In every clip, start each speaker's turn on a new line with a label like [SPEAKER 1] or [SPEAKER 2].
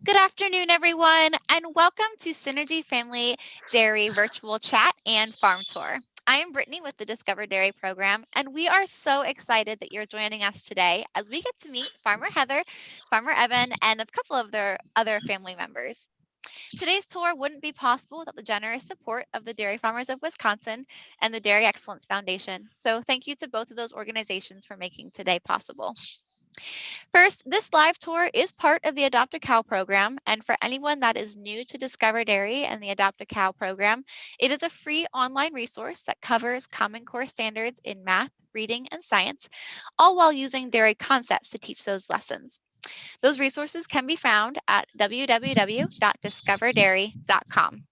[SPEAKER 1] Good afternoon, everyone, and welcome to Synergy Family Dairy Virtual Chat and Farm Tour. I am Brittany with the Discover Dairy program, and we are so excited that you're joining us today as we get to meet Farmer Heather, Farmer Evan, and a couple of their other family members. Today's tour wouldn't be possible without the generous support of the Dairy Farmers of Wisconsin and the Dairy Excellence Foundation. So, thank you to both of those organizations for making today possible. First, this live tour is part of the Adopt a Cow program, and for anyone that is new to Discover Dairy and the Adopt a Cow program, it is a free online resource that covers Common Core standards in math, reading, and science, all while using dairy concepts to teach those lessons. Those resources can be found at www.discoverdairy.com.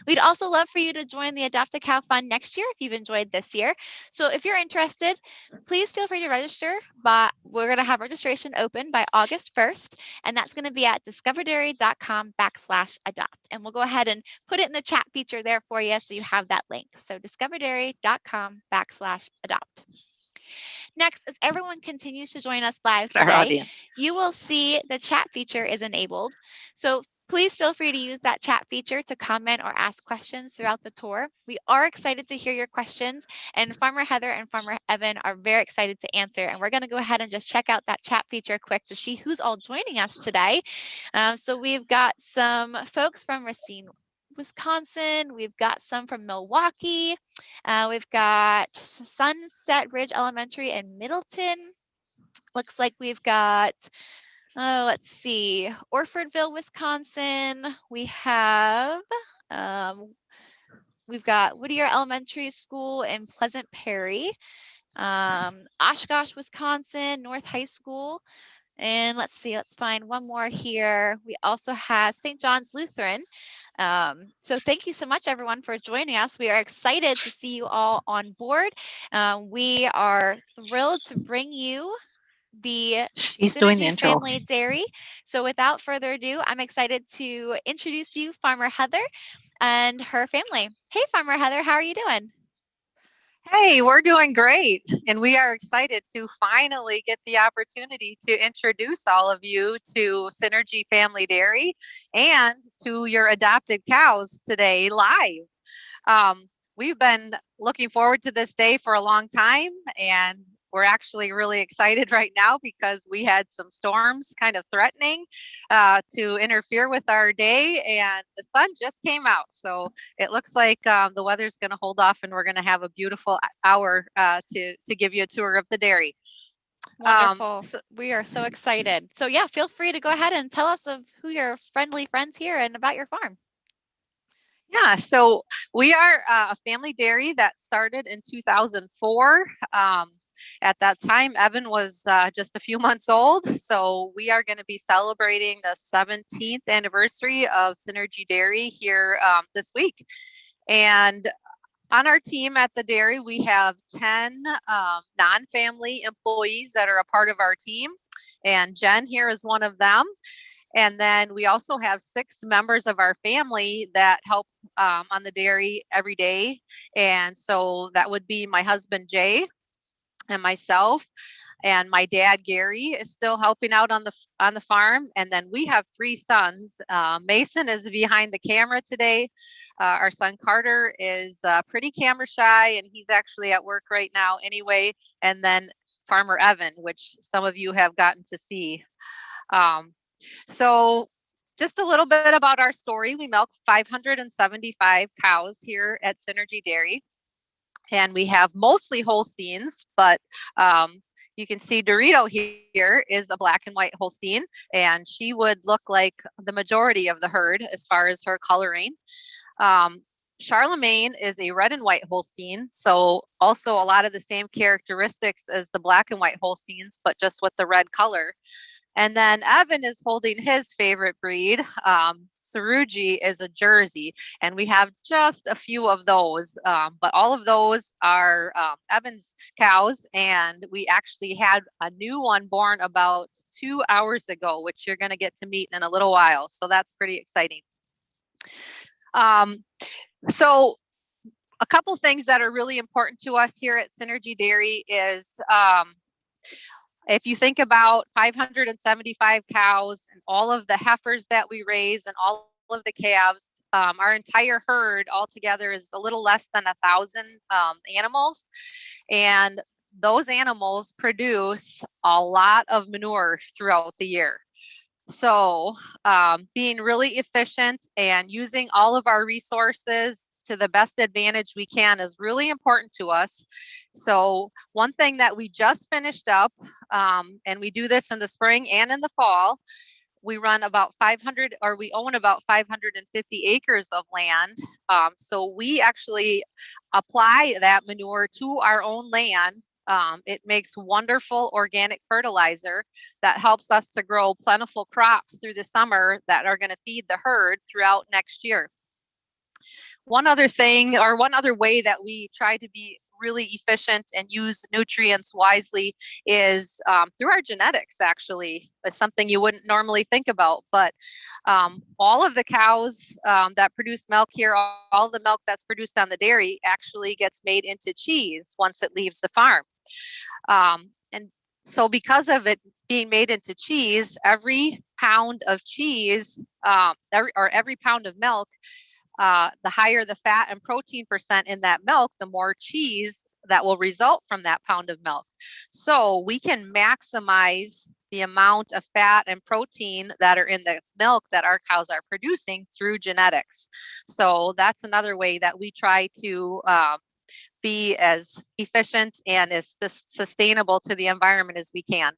[SPEAKER 1] We'd also love for you to join the Adopt a Cow Fund next year if you've enjoyed this year. So if you're interested, please feel free to register. But we're going to have registration open by August 1st, and that's going to be at discoverdairy.com/adopt. And we'll go ahead and put it in the chat feature there for you so you have that link. So discoverdairy.com/adopt. Next, as everyone continues to join us live today, you will see the chat feature is enabled. So please feel free to use that chat feature to comment or ask questions throughout the tour. We are excited to hear your questions, and Farmer Heather and Farmer Evan are very excited to answer. And we're going to go ahead and just check out that chat feature quick to see who's all joining us today. So we've got some folks from Racine, Wisconsin. We've got some from Milwaukee. We've got Sunset Ridge Elementary in Middleton. Looks like we've got, let's see, Orfordville, Wisconsin. We've got Whittier Elementary School in Pleasant Prairie. Oshkosh, Wisconsin, North High School. And let's see, let's find one more here. We also have St. John's Lutheran. So thank you so much, everyone, for joining us. We are excited to see you all on board. We are thrilled to bring you the Synergy Family Dairy. So without further ado, I'm excited to introduce you Farmer Heather and her family. Hey, Farmer Heather, how are you doing?
[SPEAKER 2] Hey, we're doing great. And we are excited to finally get the opportunity to introduce all of you to Synergy Family Dairy and to your adopted cows today live. We've been looking forward to this day for a long time, and we're actually really excited right now because we had some storms kind of threatening to interfere with our day, and the sun just came out. So it looks like the weather's going to hold off, and we're going to have a beautiful hour to give you a tour of the dairy.
[SPEAKER 1] Wonderful. We are so excited. So yeah, feel free to go ahead and tell us of who your friendly friends here and about your farm.
[SPEAKER 2] Yeah, so we are a family dairy that started in 2004. At that time, Evan was just a few months old. So we are going to be celebrating the 17th anniversary of Synergy Dairy here this week. And on our team at the dairy, we have 10 non-family employees that are a part of our team. And Jen here is one of them. And then we also have 6 members of our family that help on the dairy every day. And so that would be my husband, Jay, and myself. And my dad, Gary, is still helping out on the farm. And then we have 3 sons. Mason is behind the camera today. Our son Carter is pretty camera shy, and he's actually at work right now anyway. And then Farmer Evan, which some of you have gotten to see. So just a little bit about our story. We milk 575 cows here at Synergy Dairy. And we have mostly Holsteins, but you can see Dorito here is a black and white Holstein, and she would look like the majority of the herd as far as her coloring. Sharlamagne is a red and white Holstein, so also a lot of the same characteristics as the black and white Holsteins, but just with the red color. And then Evan is holding his favorite breed. Seroogy is a Jersey, and we have just a few of those, but all of those are Evan's cows, and we actually had a new one born about 2 hours ago, which you're going to get to meet in a little while. So that's pretty exciting. So a couple things that are really important to us here at Synergy Dairy is if you think about 575 cows and all of the heifers that we raise and all of the calves, our entire herd altogether is a little less than 1,000 animals. And those animals produce a lot of manure throughout the year. So being really efficient and using all of our resources to the best advantage we can is really important to us. So one thing that we just finished up, and we do this in the spring and in the fall, we run about 500, or we own about 550 acres of land. So we actually apply that manure to our own land. It makes wonderful organic fertilizer that helps us to grow plentiful crops through the summer that are going to feed the herd throughout next year. One other thing, or one other way that we try to be really efficient and use nutrients wisely is through our genetics. Actually, is something you wouldn't normally think about, but all of the cows that produce milk here, all the milk that's produced on the dairy actually gets made into cheese once it leaves the farm. And so because of it being made into cheese, every pound of cheese, every pound of milk, the higher the fat and protein percent in that milk, the more cheese that will result from that pound of milk. So we can maximize the amount of fat and protein that are in the milk that our cows are producing through genetics. So that's another way that we try to be as efficient and as sustainable to the environment as we can.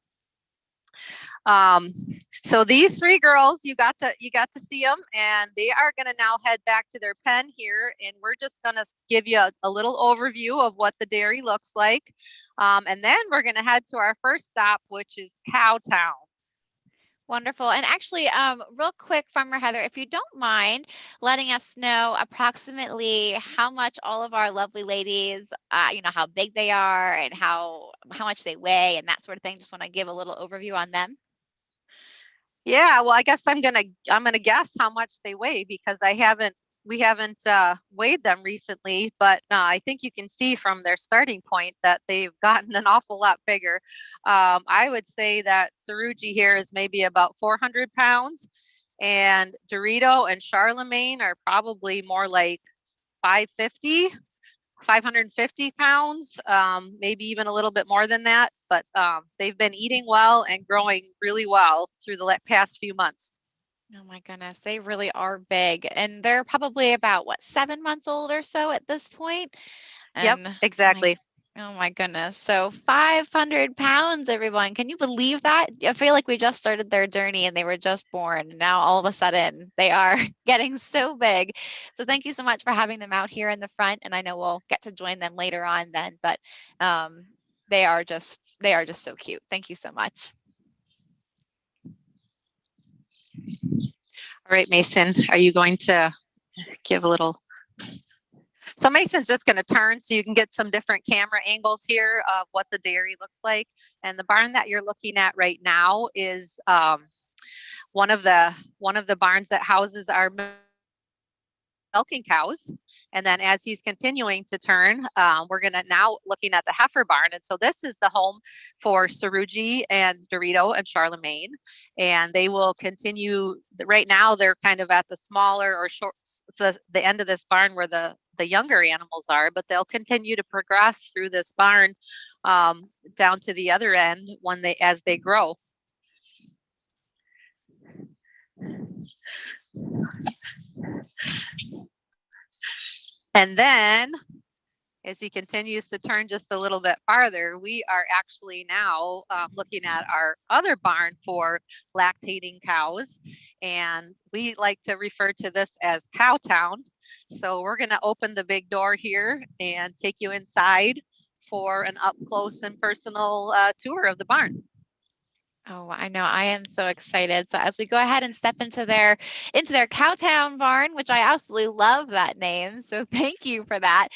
[SPEAKER 2] So these three girls, you got to see them, and they are going to now head back to their pen here, and we're just going to give you a little overview of what the dairy looks like. And then we're going to head to our first stop, which is Cowtown.
[SPEAKER 1] Wonderful. And actually, real quick, Farmer Heather, if you don't mind letting us know approximately how much all of our lovely ladies, how big they are and how much they weigh and that sort of thing. Just want to give a little overview on them.
[SPEAKER 2] Yeah, well, I guess I'm gonna guess how much they weigh because we haven't weighed them recently, but I think you can see from their starting point that they've gotten an awful lot bigger. I would say that Seroogy here is maybe about 400 pounds, and Dorito and Sharlamagne are probably more like 550. 550 pounds, maybe even a little bit more than that. But they've been eating well and growing really well through the past few months.
[SPEAKER 1] Oh my goodness, they really are big. And they're probably about, 7 months old or so at this point?
[SPEAKER 2] Yep,
[SPEAKER 1] And
[SPEAKER 2] exactly.
[SPEAKER 1] oh my goodness. So 500 pounds, everyone. Can you believe that? I feel like we just started their journey and they were just born. And now all of a sudden they are getting so big. So thank you so much for having them out here in the front. And I know we'll get to join them later on then, but they are just so cute. Thank you so much.
[SPEAKER 2] All right, Mason, are you going to give a little? So Mason's just going to turn so you can get some different camera angles here of what the dairy looks like. And the barn that you're looking at right now is one of the barns that houses our milking cows. And then as he's continuing to turn, we're going to now looking at the heifer barn. And so this is the home for Seroogy and Dorito and Sharlamagne. And they will continue. Right now, they're kind of at the smaller or short, so the end of this barn where the younger animals are, but they'll continue to progress through this barn down to the other end as they grow. And then as he continues to turn just a little bit farther, we are actually now looking at our other barn for lactating cows. And we like to refer to this as Cowtown. So we're going to open the big door here and take you inside for an up close and personal tour of the barn.
[SPEAKER 1] Oh, I know. I am so excited. So as we go ahead and step into their Cowtown barn, which I absolutely love that name. So thank you for that.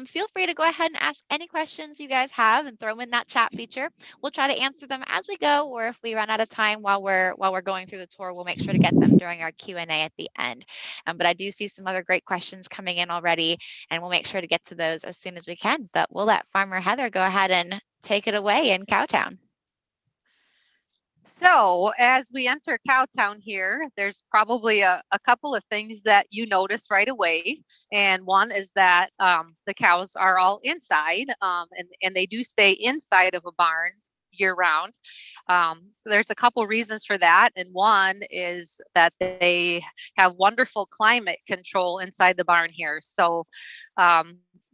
[SPEAKER 1] Feel free to go ahead and ask any questions you guys have and throw them in that chat feature. We'll try to answer them as we go, or if we run out of time while we're going through the tour, we'll make sure to get them during our Q&A at the end. But I do see some other great questions coming in already, and we'll make sure to get to those as soon as we can. But we'll let Farmer Heather go ahead and take it away in Cowtown.
[SPEAKER 2] So as we enter Cowtown here, there's probably a couple of things that you notice right away. And one is that the cows are all inside, and they do stay inside of a barn year round. There's a couple reasons for that. And one is that they have wonderful climate control inside the barn here. So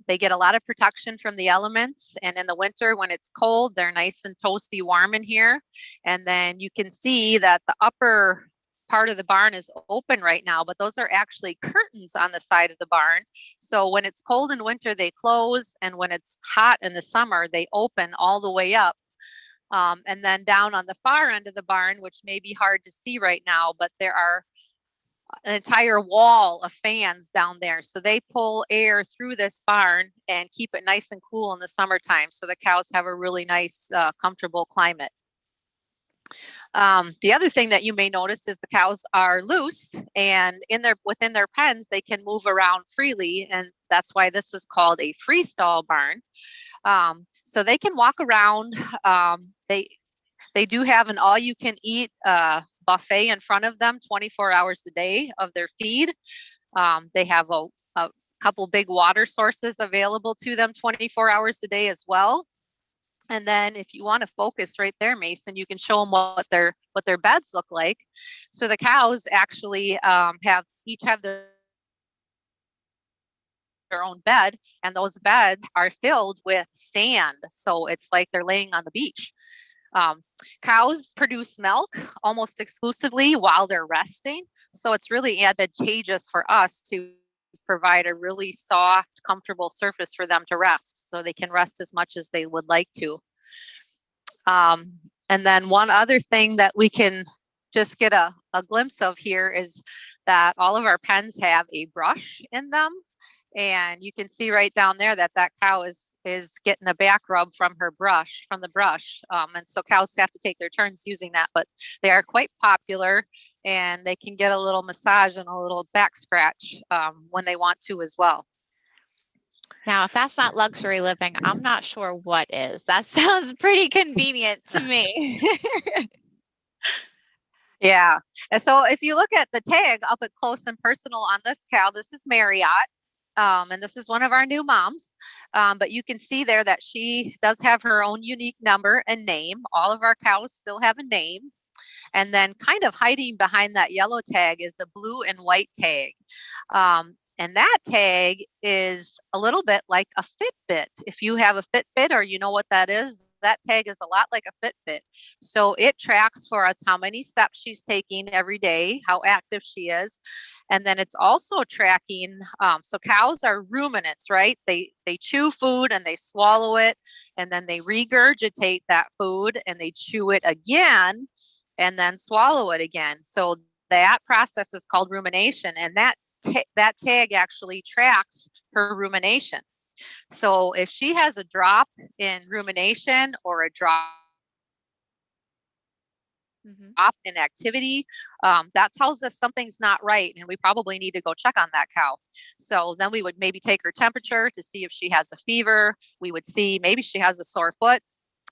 [SPEAKER 2] they get a lot of protection from the elements. And in the winter, when it's cold, they're nice and toasty warm in here. And then you can see that the upper part of the barn is open right now, but those are actually curtains on the side of the barn. So when it's cold in winter, they close. And when it's hot in the summer, they open all the way up. And then down on the far end of the barn, which may be hard to see right now, but there are an entire wall of fans down there. So they pull air through this barn and keep it nice and cool in the summertime. So the cows have a really nice, comfortable climate. The other thing that you may notice is the cows are loose, and within their pens, they can move around freely. And that's why this is called a freestall barn. So they can walk around. They do have an all-you-can-eat buffet in front of them 24 hours a day of their feed. They have a couple big water sources available to them 24 hours a day as well. And then if you want to focus right there, Mason, you can show them what their beds look like. So the cows actually each have their own bed, and those beds are filled with sand. So it's like they're laying on the beach. Cows produce milk almost exclusively while they're resting. So it's really advantageous for us to provide a really soft, comfortable surface for them to rest, so they can rest as much as they would like to. And then one other thing that we can just get a glimpse of here is that all of our pens have a brush in them. And you can see right down there that cow is getting a back rub from the brush. And so cows have to take their turns using that, but they are quite popular, and they can get a little massage and a little back scratch when they want to as well.
[SPEAKER 1] Now, if that's not luxury living, I'm not sure what is. That sounds pretty convenient to me.
[SPEAKER 2] Yeah. And so if you look at the tag up at close and personal on this cow, this is Marriott. And this is one of our new moms. But you can see there that she does have her own unique number and name. All of our cows still have a name. And then kind of hiding behind that yellow tag is a blue and white tag. And that tag is a little bit like a Fitbit. If you have a Fitbit or you know what that is, that tag is a lot like a Fitbit. So it tracks for us how many steps she's taking every day, how active she is. And then it's also tracking, so cows are ruminants, right? They chew food and they swallow it, and then they regurgitate that food and they chew it again and then swallow it again. So that process is called rumination, and that tag actually tracks her rumination. So if she has a drop in rumination or a drop in activity, that tells us something's not right, and we probably need to go check on that cow. So then we would maybe take her temperature to see if she has a fever. We would see maybe she has a sore foot,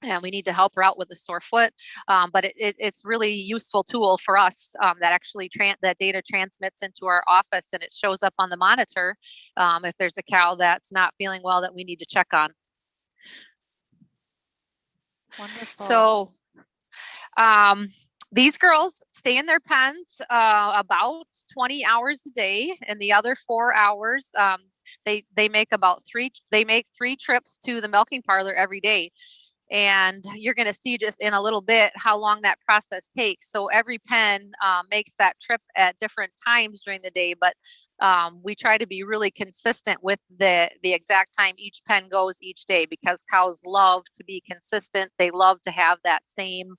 [SPEAKER 2] and we need to help her out with the sore foot. But it's really useful tool for us that actually that data transmits into our office, and it shows up on the monitor if there's a cow that's not feeling well that we need to check on.
[SPEAKER 1] Wonderful.
[SPEAKER 2] So these girls stay in their pens about 20 hours a day, and the other 4 hours they make three trips to the milking parlor every day. And you're going to see just in a little bit how long that process takes. So every pen makes that trip at different times during the day, but we try to be really consistent with the exact time each pen goes each day, because cows love to be consistent. They love to have that same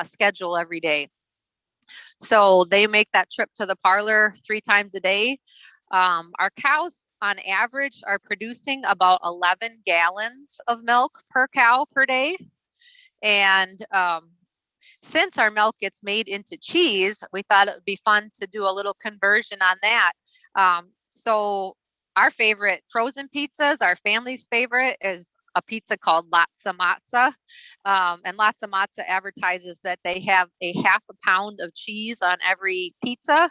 [SPEAKER 2] schedule every day. So they make that trip to the parlor 3 times a day. Our cows on average are producing about 11 gallons of milk per cow per day. And since our milk gets made into cheese, we thought it would be fun to do a little conversion on that. So our favorite frozen pizzas, our family's favorite is a pizza called Latza Matza. And Latza Matza advertises that they have a half a pound of cheese on every pizza,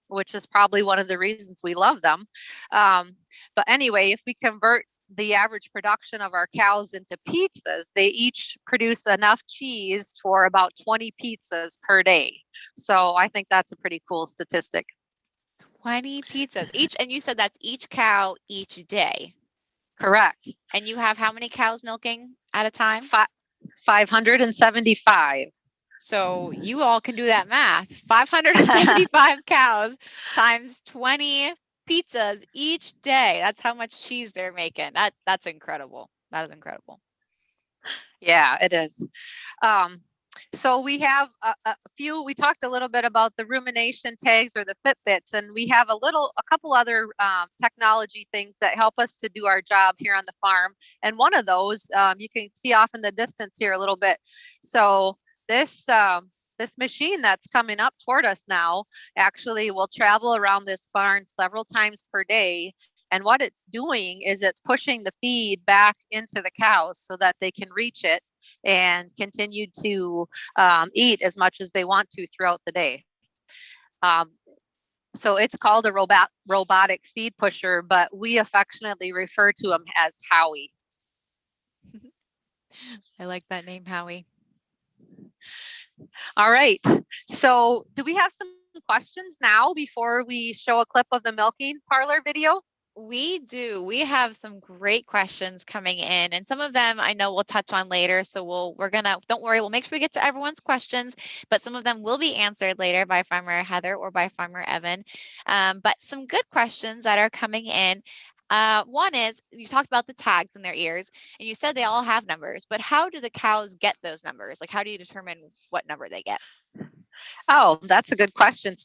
[SPEAKER 2] which is probably one of the reasons we love them. But anyway, if we convert the average production of our cows into pizzas, they each produce enough cheese for about 20 pizzas per day. So I think that's a pretty cool statistic.
[SPEAKER 1] 20 pizzas each. And you said that's each cow each day.
[SPEAKER 2] Correct.
[SPEAKER 1] And you have how many cows milking at a time?
[SPEAKER 2] 575.
[SPEAKER 1] So you all can do that math. 575 cows times 20 pizzas each day. That's how much cheese they're making. That's incredible. That is incredible.
[SPEAKER 2] Yeah, it is. So we have a few, we talked a little bit about the rumination tags or the Fitbits, and we have a couple other technology things that help us to do our job here on the farm. And one of those, you can see off in the distance here a little bit. So this machine that's coming up toward us now actually will travel around this barn several times per day. And what it's doing is it's pushing the feed back into the cows so that they can reach it and continue to eat as much as they want to throughout the day. So it's called a robotic feed pusher, but we affectionately refer to him as Howie.
[SPEAKER 1] I like that name, Howie.
[SPEAKER 2] All right. So do we have some questions now before we show a clip of the milking parlor video?
[SPEAKER 1] We do. We have some great questions coming in, and some of them I know we'll touch on later. So don't worry, we'll make sure we get to everyone's questions, but some of them will be answered later by Farmer Heather or by Farmer Evan. But some good questions that are coming in. One is, you talked about the tags in their ears, and you said they all have numbers, but how do the cows get those numbers? Like, how do you determine what number they get?
[SPEAKER 2] Oh, that's a good question.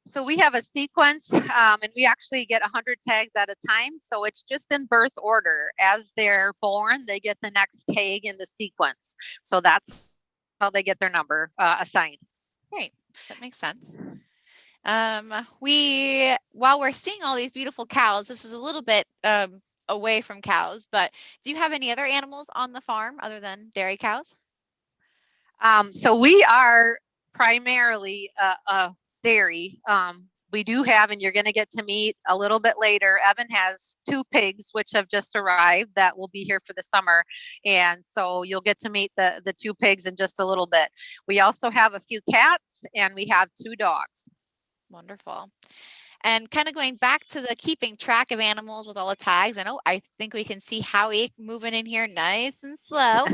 [SPEAKER 2] So we have a sequence, and we actually get 100 tags at a time. So it's just in birth order. As they're born, they get the next tag in the sequence. So that's how they get their number assigned.
[SPEAKER 1] Great, that makes sense. While we're seeing all these beautiful cows, this is a little bit away from cows, but do you have any other animals on the farm other than dairy cows?
[SPEAKER 2] So we are primarily a dairy. We do have, and you're going to get to meet a little bit later, Evan has 2 pigs, which have just arrived that will be here for the summer. And so you'll get to meet the 2 pigs in just a little bit. We also have a few cats, and we have 2 dogs.
[SPEAKER 1] Wonderful. And kind of going back to the keeping track of animals with all the tags, I think we can see Howie moving in here nice and slow.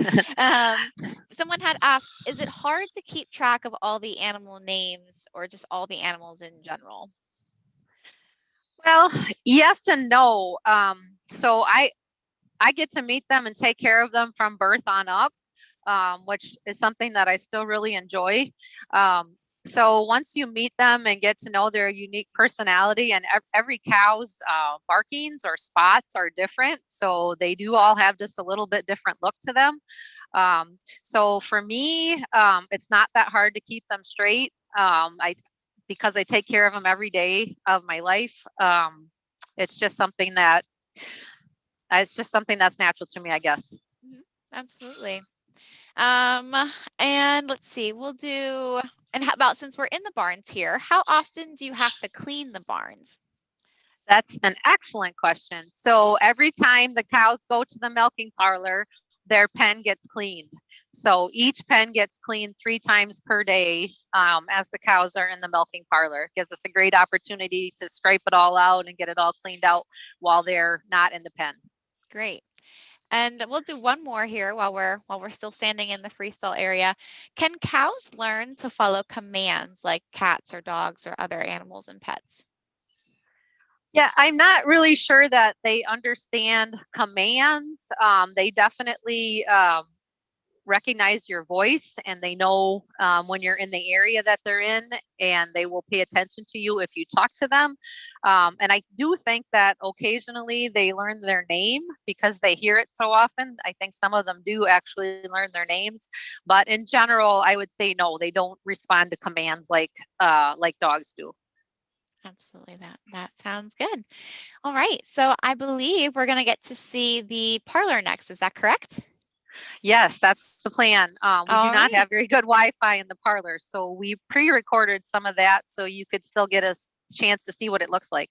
[SPEAKER 1] Someone had asked, is it hard to keep track of all the animal names or just all the animals in general?
[SPEAKER 2] Well, yes and no. So I get to meet them and take care of them from birth on up, which is something that I still really enjoy. So once you meet them and get to know their unique personality, and every cow's markings or spots are different, so they do all have just a little bit different look to them. So for me, it's not that hard to keep them straight. Because I take care of them every day of my life. It's just something that's natural to me, I guess.
[SPEAKER 1] Mm-hmm. Absolutely. And let's see, and how about, since we're in the barns here, how often do you have to clean the barns?
[SPEAKER 2] That's an excellent question. So every time the cows go to the milking parlor, their pen gets cleaned. So each pen gets cleaned 3 times per day as the cows are in the milking parlor. It gives us a great opportunity to stripe it all out and get it all cleaned out while they're not in the pen.
[SPEAKER 1] Great. And we'll do one more here while we're still standing in the freestyle area. Can cows learn to follow commands like cats or dogs or other animals and pets?
[SPEAKER 2] Yeah, I'm not really sure that they understand commands. They definitely recognize your voice, and they know when you're in the area that they're in, and they will pay attention to you if you talk to them. And I do think that occasionally they learn their name because they hear it so often. I think some of them do actually learn their names, but in general, I would say no, they don't respond to commands like dogs do.
[SPEAKER 1] Absolutely. That sounds good. All right. So I believe we're going to get to see the parlor next. Is that correct?
[SPEAKER 2] Yes, that's the plan. We do
[SPEAKER 1] All
[SPEAKER 2] not
[SPEAKER 1] right.
[SPEAKER 2] have very good Wi-Fi in the parlor, so we pre-recorded some of that so you could still get a chance to see what it looks like.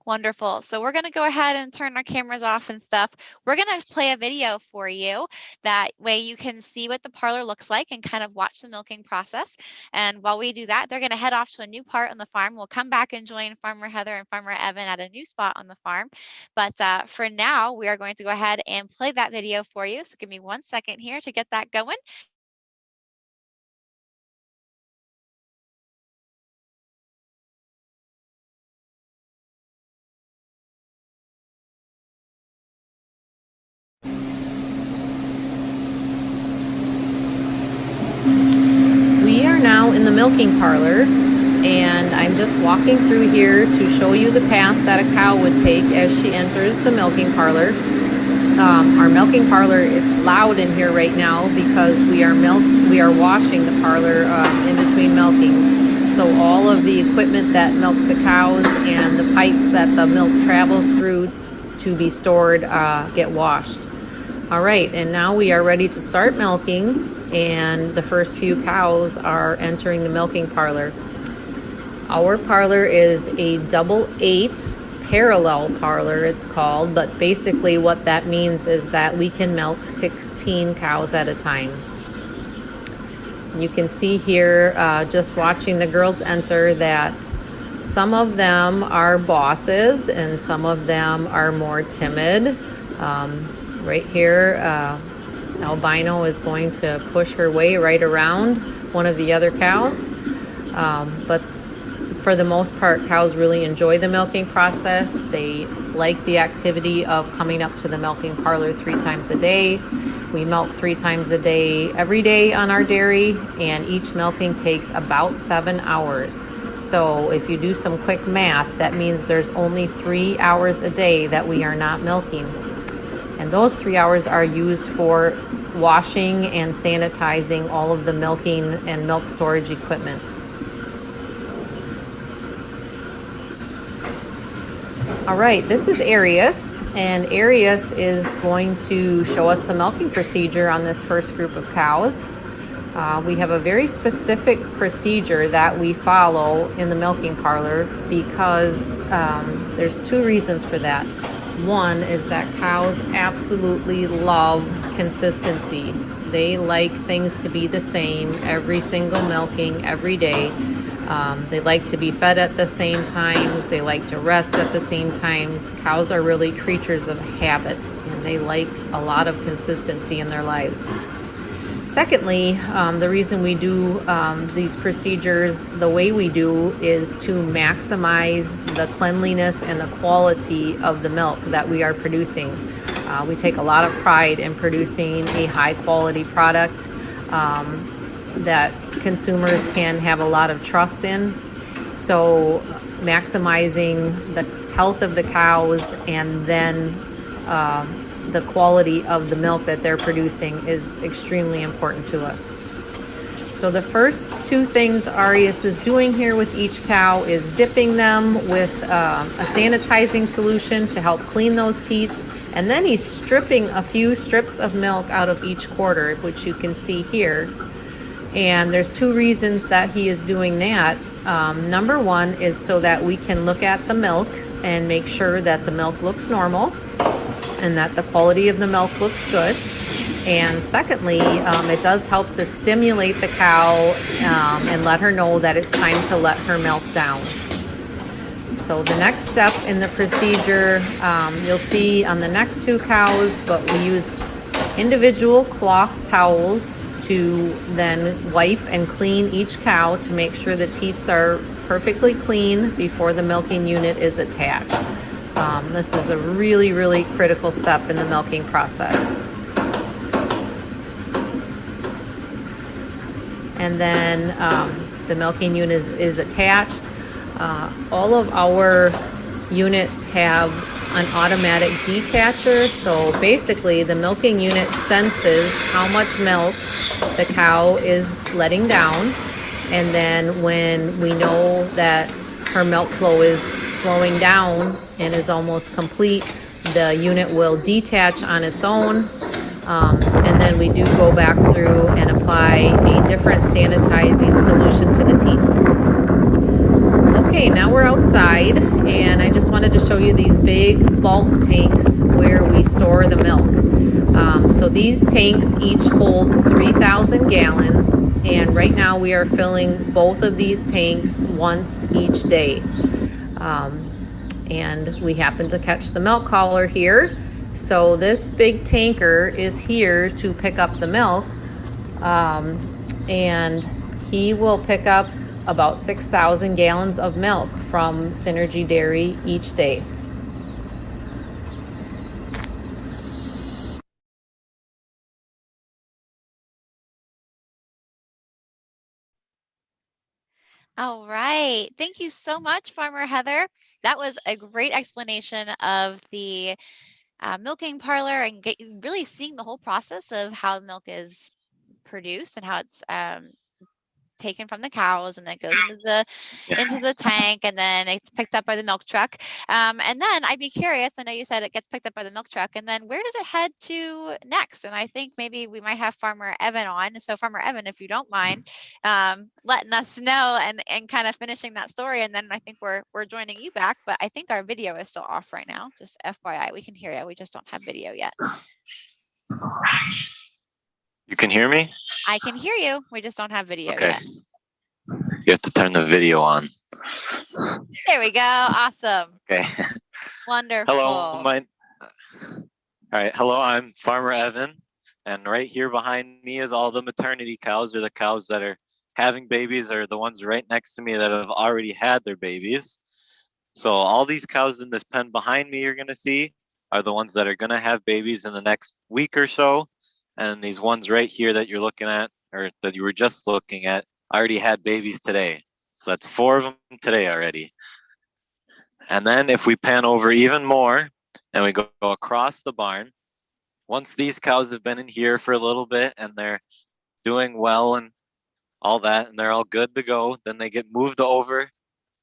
[SPEAKER 1] Wonderful. So we're going to go ahead and turn our cameras off and stuff. We're going to play a video for you. That way you can see what the parlor looks like and kind of watch the milking process. And while we do that, they're going to head off to a new part on the farm. We'll come back and join Farmer Heather and Farmer Evan at a new spot on the farm. But for now, we are going to go ahead and play that video for you. So give me 1 second here to get that going.
[SPEAKER 3] We are now in the milking parlor, and I'm just walking through here to show you the path that a cow would take as she enters the milking parlor. Our milking parlor, it's loud in here right now because we are washing the parlor in between milkings. So all of the equipment that milks the cows and the pipes that the milk travels through to be stored get washed. All right, and now we are ready to start milking, and the first few cows are entering the milking parlor. Our parlor is a double 8 parallel parlor, it's called, but basically what that means is that we can milk 16 cows at a time. You can see here, just watching the girls enter, that some of them are bosses and some of them are more timid. Right here, Albino is going to push her way right around one of the other cows. But for the most part, cows really enjoy the milking process. They like the activity of coming up to the milking parlor 3 times a day. We milk 3 times a day every day on our dairy, and each milking takes about 7 hours. So if you do some quick math, that means there's only 3 hours a day that we are not milking. And those 3 hours are used for washing and sanitizing all of the milking and milk storage equipment. All right, this is Arius, and Arius is going to show us the milking procedure on this first group of cows. We have a very specific procedure that we follow in the milking parlor because there's 2 reasons for that. One is that cows absolutely love consistency. They like things to be the same every single milking every day. They like to be fed at the same times. They like to rest at the same times. Cows are really creatures of habit, and they like a lot of consistency in their lives. Secondly, the reason we do these procedures the way we do is to maximize the cleanliness and the quality of the milk that we are producing. We take a lot of pride in producing a high quality product that consumers can have a lot of trust in. So maximizing the health of the cows and then the quality of the milk that they're producing is extremely important to us. So the first 2 things Arius is doing here with each cow is dipping them with a sanitizing solution to help clean those teats, and then he's stripping a few strips of milk out of each quarter, which you can see here. And there's 2 reasons that he is doing that. Number 1 is so that we can look at the milk and make sure that the milk looks normal and that the quality of the milk looks good. And secondly, it does help to stimulate the cow and let her know that it's time to let her milk down. So the next step in the procedure, you'll see on the next 2 cows, but we use individual cloth towels to then wipe and clean each cow to make sure the teats are perfectly clean before the milking unit is attached. This is a really, really critical step in the milking process. And then the milking unit is attached. All of our units have an automatic detacher, so basically the milking unit senses how much milk the cow is letting down, and then when we know that her milk flow is slowing down and is almost complete, the unit will detach on its own. And then we do go back through and apply a different sanitizing solution to the teats. Okay, now we're outside, and I just wanted to show you these big bulk tanks where we store the milk. So these tanks each hold 3,000 gallons, and right now we are filling both of these tanks once each day. And we happen to catch the milk hauler here. So this big tanker is here to pick up the milk, and he will pick up about 6,000 gallons of milk from Seroogy Dairy each day.
[SPEAKER 1] All right. Thank you so much, Farmer Heather. That was a great explanation of the milking parlor and really seeing the whole process of how milk is produced and how it's taken from the cows and then goes into the tank, and then it's picked up by the milk truck. And then I'd be curious, I know you said it gets picked up by the milk truck, and then where does it head to next? And I think maybe we might have Farmer Evan on. So Farmer Evan, if you don't mind letting us know and kind of finishing that story, and then I think we're joining you back, but I think our video is still off right now. Just FYI, we can hear you. We just don't have video yet.
[SPEAKER 4] You can hear me?
[SPEAKER 1] I can hear you. We just don't have video
[SPEAKER 4] Okay.
[SPEAKER 1] yet.
[SPEAKER 4] You have to turn the video on.
[SPEAKER 1] There we go. Awesome.
[SPEAKER 4] Okay.
[SPEAKER 1] Wonderful.
[SPEAKER 4] All right. Hello, I'm Farmer Evan, and right here behind me is all the maternity cows, or the cows that are having babies, or the ones right next to me that have already had their babies. So all these cows in this pen behind me you're going to see are the ones that are going to have babies in the next week or so. And these ones right here that you're looking at, or that you were just looking at, already had babies today. So that's 4 of them today already. And then if we pan over even more and we go across the barn, once these cows have been in here for a little bit and they're doing well and all that, and they're all good to go, then they get moved over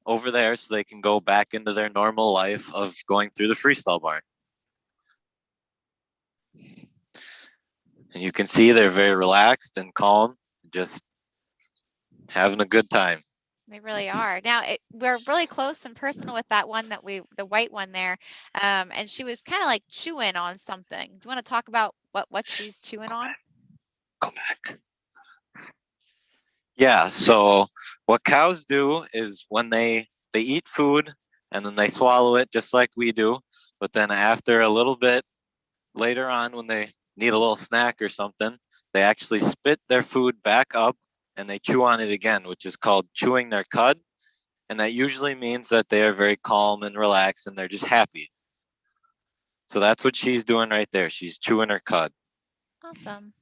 [SPEAKER 4] there so they can go back into their normal life of going through the freestall barn. And you can see they're very relaxed and calm, just having a good time.
[SPEAKER 1] They really are. Now we're really close and personal with that one the white one there, and she was kind of like chewing on something. Do you want to talk about what she's chewing on?
[SPEAKER 4] Go back. Yeah. So what cows do is when they eat food and then they swallow it just like we do, but then after a little bit later on, when they need a little snack or something, they actually spit their food back up and they chew on it again, which is called chewing their cud. And that usually means that they are very calm and relaxed and they're just happy. So that's what she's doing right there. She's chewing her cud.
[SPEAKER 1] Awesome.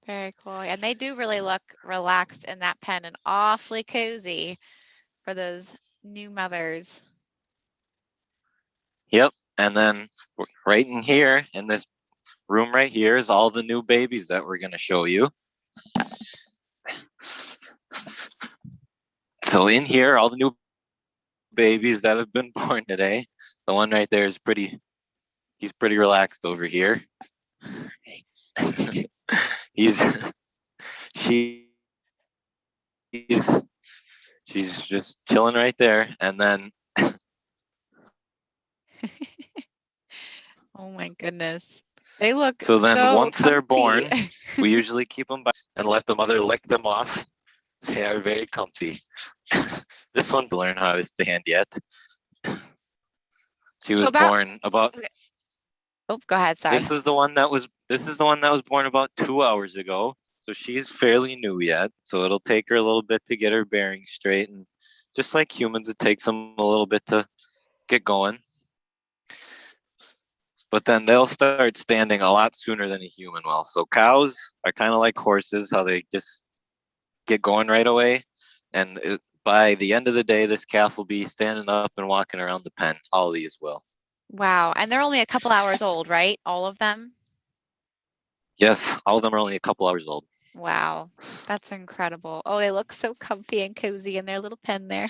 [SPEAKER 1] Very cool. And they do really look relaxed in that pen and awfully cozy for those new mothers.
[SPEAKER 4] Yep. And then right in here, in this room right here, is all the new babies that we're going to show you. So in here, all the new babies that have been born today. The one right there is he's pretty relaxed over here. She's just chilling right there. And then
[SPEAKER 1] Oh my goodness. They look
[SPEAKER 4] so then once they're born,
[SPEAKER 1] comfy.
[SPEAKER 4] we usually keep them back and let the mother lick them off. They are very comfy. This one to learn how to stand yet. She was born about.
[SPEAKER 1] Okay. Oh, go ahead. Sorry.
[SPEAKER 4] This is the one that was born about 2 hours ago. So she's fairly new yet. So it'll take her a little bit to get her bearings straight, and just like humans, it takes them a little bit to get going. But then they'll start standing a lot sooner than a human will. So cows are kind of like horses, how they just get going right away. And by the end of the day, this calf will be standing up and walking around the pen. All these will.
[SPEAKER 1] Wow. And they're only a couple hours old, right? All of them?
[SPEAKER 4] Yes, all of them are only a couple hours old.
[SPEAKER 1] Wow, that's incredible. Oh, they look so comfy and cozy in their little pen there.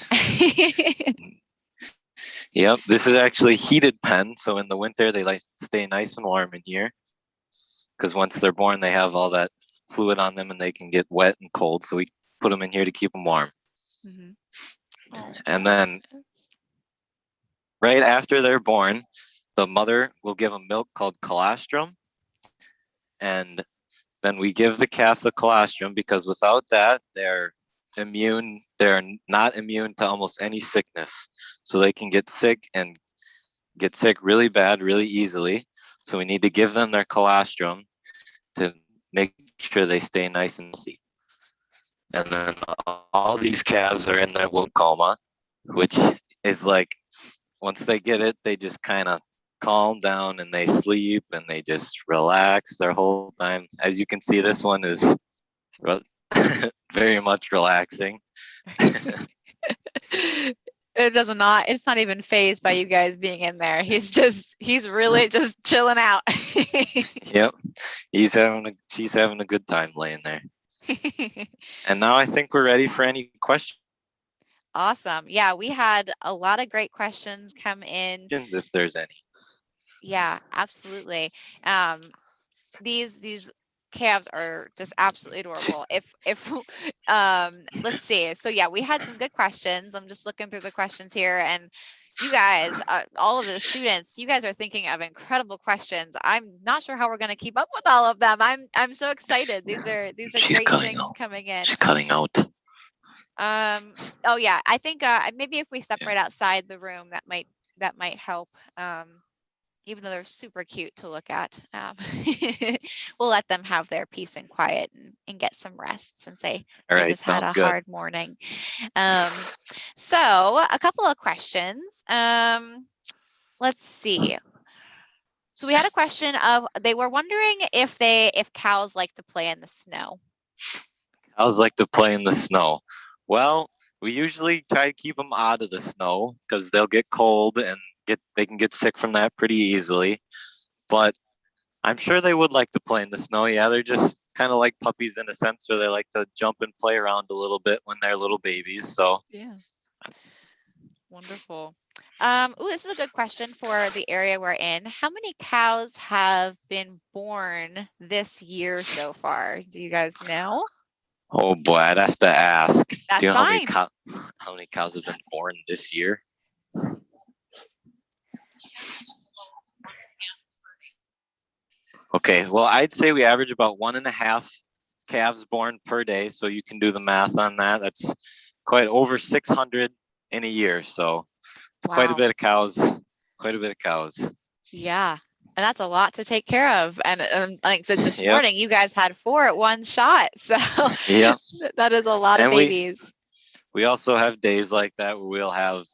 [SPEAKER 4] Yep, this is actually heated pen, so in the winter they like stay nice and warm in here. Because once they're born, they have all that fluid on them and they can get wet and cold. So we put them in here to keep them warm.
[SPEAKER 1] Mhm. Oh,
[SPEAKER 4] And then right after they're born, the mother will give them milk called colostrum. And then we give the calf the colostrum because without that, they're not immune to almost any sickness. So they can get sick and get sick really bad, really easily. So we need to give them their colostrum to make sure they stay nice and healthy. And then all these calves are in their womb coma, which is like once they get it, they just kind of calm down and they sleep and they just relax their whole time. As you can see, this one is very much relaxing.
[SPEAKER 1] it's not even phased by you guys being in there. He's really just chilling out.
[SPEAKER 4] Yep, she's having a good time laying there. And now I think we're ready for any questions
[SPEAKER 1] Awesome. Yeah, we had a lot of great questions come in.
[SPEAKER 4] if there's any.
[SPEAKER 1] Yeah, absolutely. These calves are just absolutely adorable. If let's see. So yeah, we had some good questions. I'm just looking through the questions here, and you guys, all of the students, you guys are thinking of incredible questions. I'm not sure how we're going to keep up with all of them. I'm so excited. These are
[SPEAKER 4] She's
[SPEAKER 1] great
[SPEAKER 4] cutting
[SPEAKER 1] things
[SPEAKER 4] out.
[SPEAKER 1] coming in.
[SPEAKER 4] She's cutting out.
[SPEAKER 1] Oh yeah, I think maybe if we step right outside the room, that might help. Even though they're super cute to look at, we'll let them have their peace and quiet and get some rest since they just had a hard morning. So a couple of questions. Let's see. So we had a question of they were wondering if cows like to play in the snow.
[SPEAKER 4] Cows like to play in the snow. Well, we usually try to keep them out of the snow because they'll get cold and they can get sick from that pretty easily. But I'm sure they would like to play in the snow. Yeah, they're just kind of like puppies in a sense, where they like to jump and play around a little bit when they're little babies. So
[SPEAKER 1] yeah, wonderful. This is a good question for the area we're in. How many cows have been born this year so far? Do you guys know?
[SPEAKER 4] oh boy, I'd have to ask.
[SPEAKER 1] That's
[SPEAKER 4] Do you know
[SPEAKER 1] fine.
[SPEAKER 4] how many cows have been born this year? Okay, well, I'd say we average about 1.5 calves born per day. So you can do the math on that. That's quite over 600 in a year. So it's quite a bit of cows. Quite a bit of cows.
[SPEAKER 1] Yeah. And that's a lot to take care of. And like I said this
[SPEAKER 4] Yep.
[SPEAKER 1] morning, you guys had 4 at one shot. So
[SPEAKER 4] yeah,
[SPEAKER 1] that is a lot of babies.
[SPEAKER 4] We also have days like that where we'll have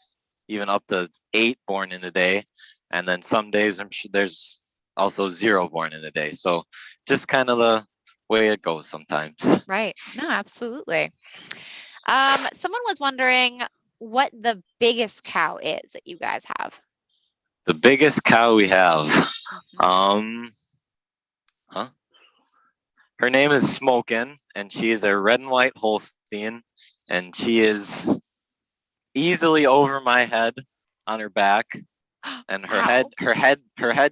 [SPEAKER 4] even up to 8 born in a day. And then some days I'm sure there's also 0 born in a day. So just kind of the way it goes sometimes.
[SPEAKER 1] Right. No, absolutely. Someone was wondering what the biggest cow is that you guys have.
[SPEAKER 4] The biggest cow we have. Her name is Smokin', and she is a red and white Holstein, and she is easily over my head on her back, and her head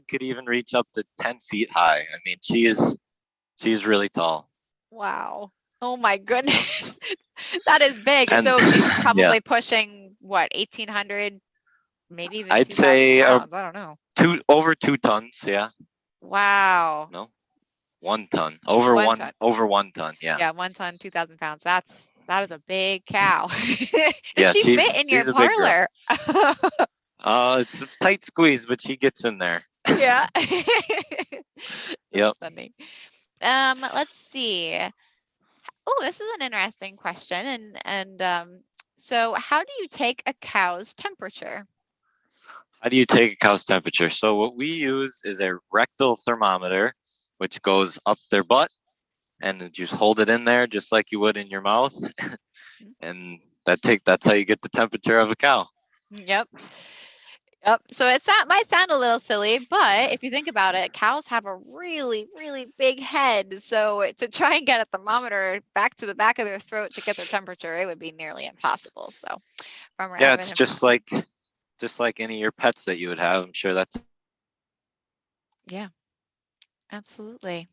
[SPEAKER 4] could even reach up to 10 feet high. I mean, she's really tall.
[SPEAKER 1] Wow. Oh my goodness. That is big.
[SPEAKER 4] And,
[SPEAKER 1] so she's probably pushing what, 1,800, maybe even
[SPEAKER 4] I'd
[SPEAKER 1] 2,000
[SPEAKER 4] say
[SPEAKER 1] pounds. I don't know.
[SPEAKER 4] over 2 tons. Yeah.
[SPEAKER 1] Wow.
[SPEAKER 4] No, 1 ton. Over 1 ton. Over 1 ton. Yeah.
[SPEAKER 1] Yeah, 1 ton, 2,000 pounds. That is a big cow.
[SPEAKER 4] Yeah,
[SPEAKER 1] she fit in your parlor?
[SPEAKER 4] It's a tight squeeze, but she gets in there.
[SPEAKER 1] Yeah.
[SPEAKER 4] Yep.
[SPEAKER 1] Funny. Let's see. Oh, this is an interesting question. And so how do you take a cow's temperature?
[SPEAKER 4] How do you take a cow's temperature? So what we use is a rectal thermometer, which goes up their butt, and you just hold it in there just like you would in your mouth, and that's how you get the temperature of a cow.
[SPEAKER 1] Yep. Yep. So might sound a little silly, but if you think about it, cows have a really, really big head. So to try and get a thermometer back to the back of their throat to get their temperature, it would be nearly impossible. So Farmer
[SPEAKER 4] Yeah,
[SPEAKER 1] Evan
[SPEAKER 4] it's
[SPEAKER 1] and
[SPEAKER 4] just like any of your pets that you would have. I'm sure that's
[SPEAKER 1] yeah, absolutely.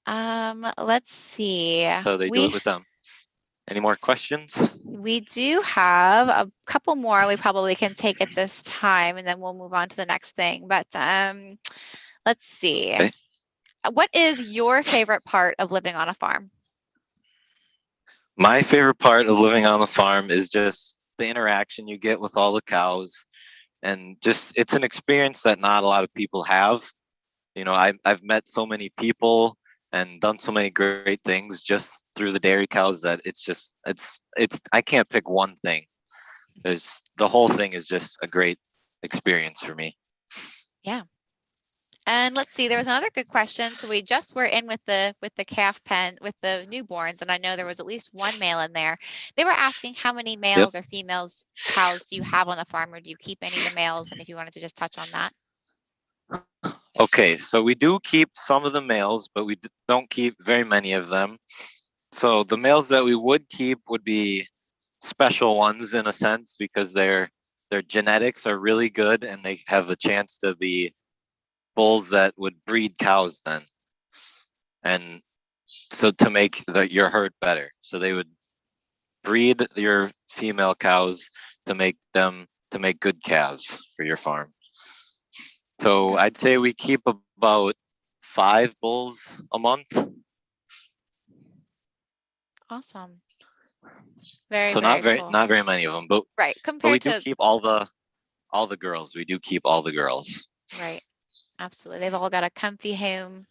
[SPEAKER 1] Let's see.
[SPEAKER 4] how they do it with them. Any more questions?
[SPEAKER 1] We do have a couple more we probably can take at this time, and then we'll move on to the next thing. But let's see.
[SPEAKER 4] Okay.
[SPEAKER 1] What is your favorite part of living on a farm?
[SPEAKER 4] My favorite part of living on the farm is just the interaction you get with all the cows, and just it's an experience that not a lot of people have. You know, I've met so many people and done so many great things just through the dairy cows that it's I can't pick one thing. The whole thing is just a great experience for me.
[SPEAKER 1] Yeah. And let's see, there was another good question. So we just were in with the calf pen with the newborns, and I know there was at least one male in there. They were asking how many males or females cows do you have on the farm, or do you keep any of the males? And if you wanted to just touch on that.
[SPEAKER 4] Okay, so we do keep some of the males, but we don't keep very many of them. So the males that we would keep would be special ones in a sense because their genetics are really good and they have a chance to be bulls that would breed cows then. And so to make your herd better. So they would breed your female cows to make good calves for your farm. So I'd say we keep about 5 bulls a month.
[SPEAKER 1] Awesome. Very,
[SPEAKER 4] So
[SPEAKER 1] very cool.
[SPEAKER 4] not very many of them, but
[SPEAKER 1] right,
[SPEAKER 4] but we
[SPEAKER 1] compared
[SPEAKER 4] do
[SPEAKER 1] to
[SPEAKER 4] keep all the girls. We do keep all the girls.
[SPEAKER 1] right, absolutely. They've all got a comfy home,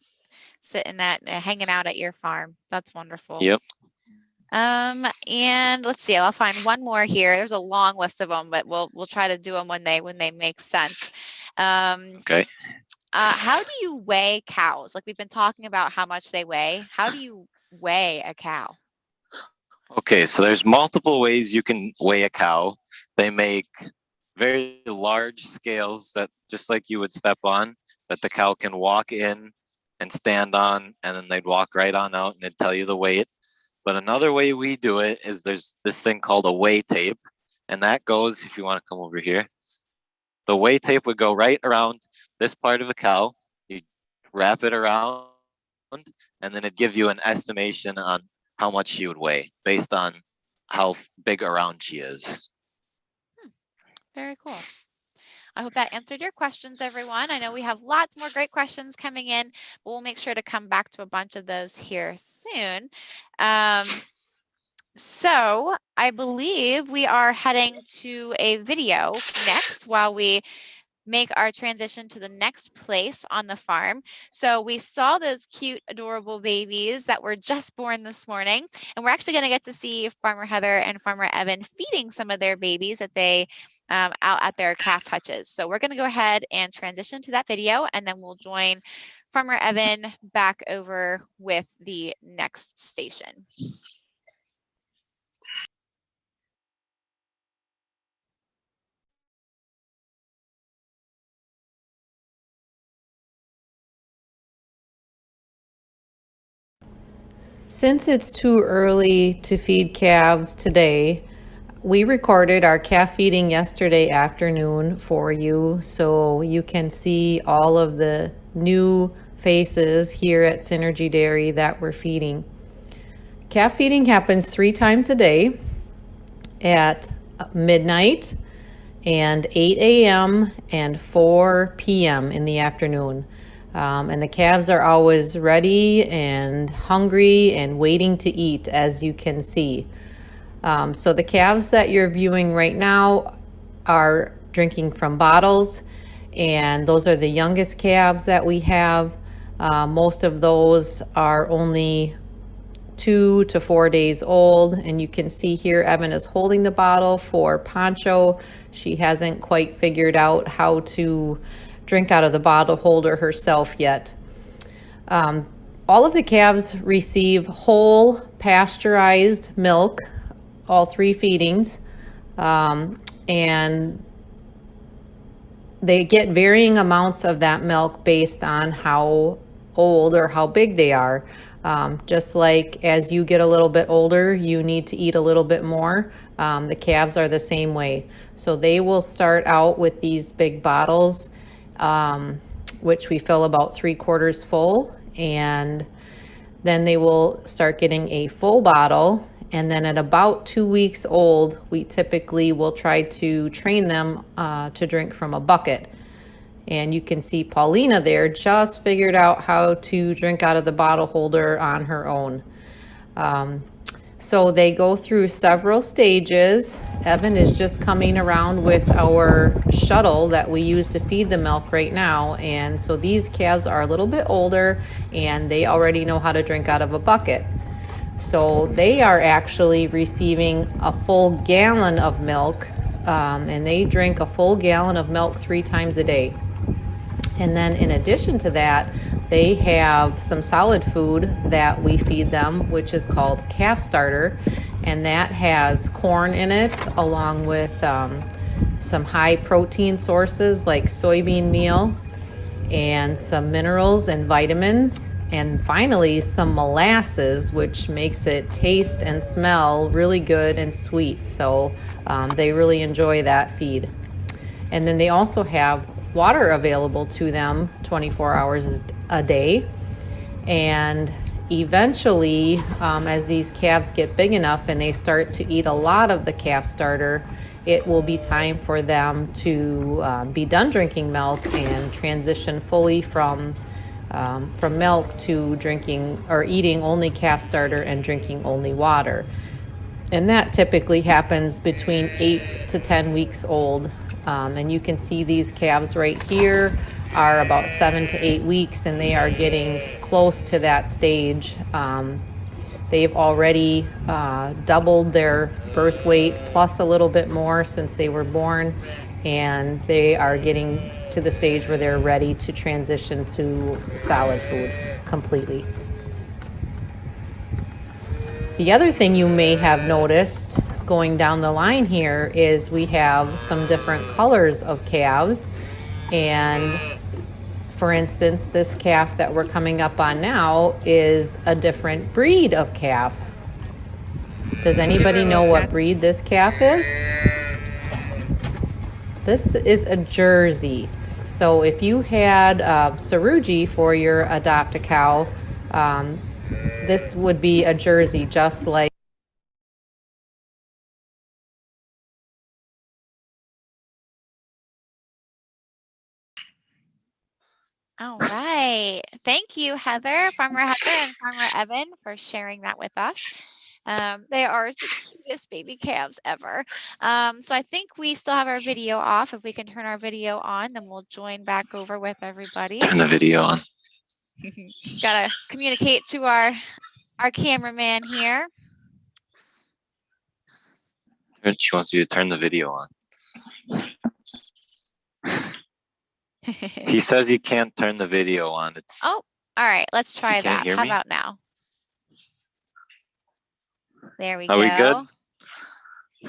[SPEAKER 1] sitting hanging out at your farm. That's wonderful.
[SPEAKER 4] Yep.
[SPEAKER 1] And let's see, I'll find one more here. There's a long list of them, but we'll try to do them when they make sense.
[SPEAKER 4] Okay.
[SPEAKER 1] How do you weigh cows? Like we've been talking about how much they weigh. How do you weigh a cow?
[SPEAKER 4] Okay, so there's multiple ways you can weigh a cow. They make very large scales that just like you would step on, that the cow can walk in and stand on, and then they'd walk right on out and it'd tell you the weight. But another way we do it is there's this thing called a weigh tape, and that goes, if you want to come over here, the weigh tape would go right around this part of the cow. You wrap it around, and then it'd give you an estimation on how much she would weigh based on how big around she is.
[SPEAKER 1] Very cool. I hope that answered your questions, everyone. I know we have lots more great questions coming in, but we'll make sure to come back to a bunch of those here soon. So I believe we are heading to a video next while we make our transition to the next place on the farm. So we saw those cute, adorable babies that were just born this morning, and we're actually going to get to see Farmer Heather and Farmer Evan feeding some of their babies that they out at their calf hutches. So we're going to go ahead and transition to that video, and then we'll join Farmer Evan back over with the next station.
[SPEAKER 3] Since it's too early to feed calves today, we recorded our calf feeding yesterday afternoon for you so you can see all of the new faces here at Seroogy Dairy that we're feeding. Calf feeding happens 3 times a day at midnight and 8 a.m. and 4 p.m. in the afternoon. And the calves are always ready and hungry and waiting to eat, as you can see. So the calves that you're viewing right now are drinking from bottles, and those are the youngest calves that we have. Most of those are only 2 to 4 days old, and you can see here Evan is holding the bottle for Poncho. She hasn't quite figured out how to drink out of the bottle holder herself yet. All of the calves receive whole pasteurized milk, all 3 feedings, and they get varying amounts of that milk based on how old or how big they are. Just like as you get a little bit older, you need to eat a little bit more. The calves are the same way. So they will start out with these big bottles, which we fill about 3/4 full, and then they will start getting a full bottle. And then at about 2 weeks old, we typically will try to train them to drink from a bucket. And you can see Paulina there just figured out how to drink out of the bottle holder on her own. So they go through several stages. Evan is just coming around with our shuttle that we use to feed the milk right now. And so these calves are a little bit older and they already know how to drink out of a bucket. So they are actually receiving a full gallon of milk, and they drink a full gallon of milk 3 times a day. And then in addition to that, they have some solid food that we feed them, which is called calf starter. And that has corn in it, along with some high protein sources like soybean meal and some minerals and vitamins. And finally, some molasses, which makes it taste and smell really good and sweet. So they really enjoy that feed. And then they also have water available to them 24 hours a day. And eventually, as these calves get big enough and they start to eat a lot of the calf starter, it will be time for them to be done drinking milk and transition fully from milk to drinking or eating only calf starter and drinking only water. And that typically happens between 8 to 10 weeks old. And you can see these calves right here are about 7 to 8 weeks, and they are getting close to that stage. They've already doubled their birth weight plus a little bit more since they were born, and they are getting to the stage where they're ready to transition to solid food completely. The other thing you may have noticed going down the line here is we have some different colors of calves. And for instance, this calf that we're coming up on now is a different breed of calf. Does anybody know what breed this calf is? This is a Jersey. So if you had Seroogy for your adopt-a-cow, this would be a Jersey, just like.
[SPEAKER 1] All right. Thank you, Heather, Farmer Heather and Farmer Evan, for sharing that with us. They are the cutest baby calves ever. So I think we still have our video off. If we can turn our video on, then we'll join back over with everybody.
[SPEAKER 4] Turn the video on.
[SPEAKER 1] Gotta communicate to our cameraman here.
[SPEAKER 4] She wants you to turn the video on. He says he can't turn the video on.
[SPEAKER 1] Oh, all right. Let's try that. How
[SPEAKER 4] me?
[SPEAKER 1] about now? There we go.
[SPEAKER 4] Are we good?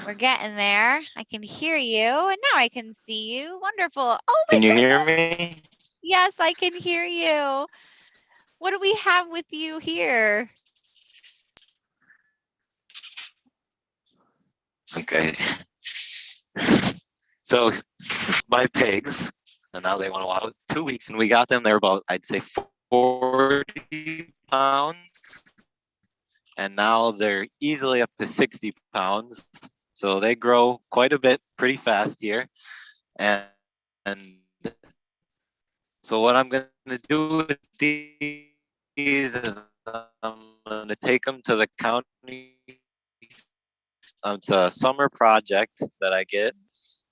[SPEAKER 1] We're getting there. I can hear you, and now I can see you. Wonderful. Oh,
[SPEAKER 4] Can you
[SPEAKER 1] goodness.
[SPEAKER 4] hear me?
[SPEAKER 1] Yes, I can hear you. What do we have with you here?
[SPEAKER 4] Okay. So my pigs, and now they want to walk 2 weeks, and we got them. They're about, I'd say, 40 pounds, and now they're easily up to 60 pounds. So they grow quite a bit, pretty fast here. And so what I'm going to do with these is I'm going to take them to the county. It's a summer project that I get,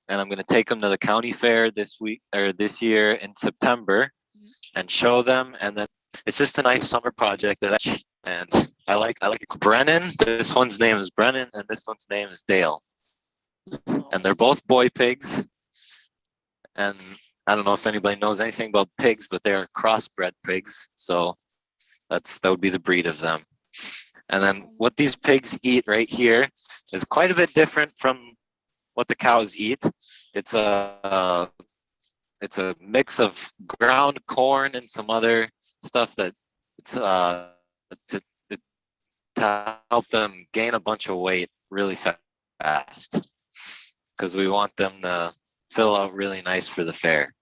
[SPEAKER 4] and I'm going to take them to the county fair this week or this year in September and show them. And then it's just a nice summer project that I like it. Brennan, this one's name is Brennan, and this one's name is Dale. And they're both boy pigs. And I don't know if anybody knows anything about pigs, but they're crossbred pigs. So that would be the breed of them. And then what these pigs eat right here is quite a bit different from what the cows eat. It's it's a mix of ground corn and some other stuff that it's to help them gain a bunch of weight really fast, because we want them to fill out really nice for the fair.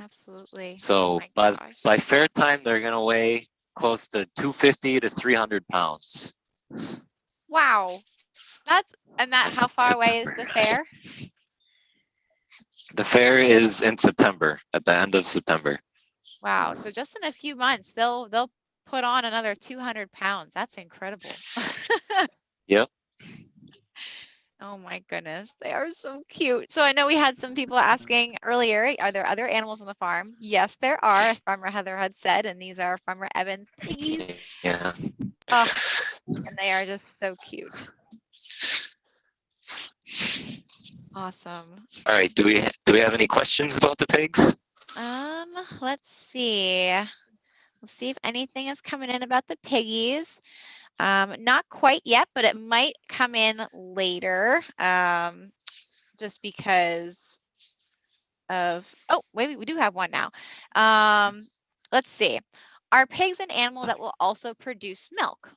[SPEAKER 1] Absolutely.
[SPEAKER 4] So by fair time, they're gonna weigh close to 250 to 300 pounds.
[SPEAKER 1] Wow. How far away is the fair?
[SPEAKER 4] The fair is in September, at the end of September.
[SPEAKER 1] Wow. So just in a few months, they'll put on another 200 pounds. That's incredible.
[SPEAKER 4] Yep.
[SPEAKER 1] Oh my goodness. They are so cute. So I know we had some people asking earlier, are there other animals on the farm? Yes, there are, as Farmer Heather had said, and these are Farmer Evan's piggies.
[SPEAKER 4] Yeah.
[SPEAKER 1] Oh, and they are just so cute. Awesome.
[SPEAKER 4] All right. Do we have any questions about the pigs?
[SPEAKER 1] Let's see. Let's see if anything is coming in about the piggies. Not quite yet, but it might come in later. Just because of, oh, wait, we do have one now. Let's see. Are pigs an animal that will also produce milk?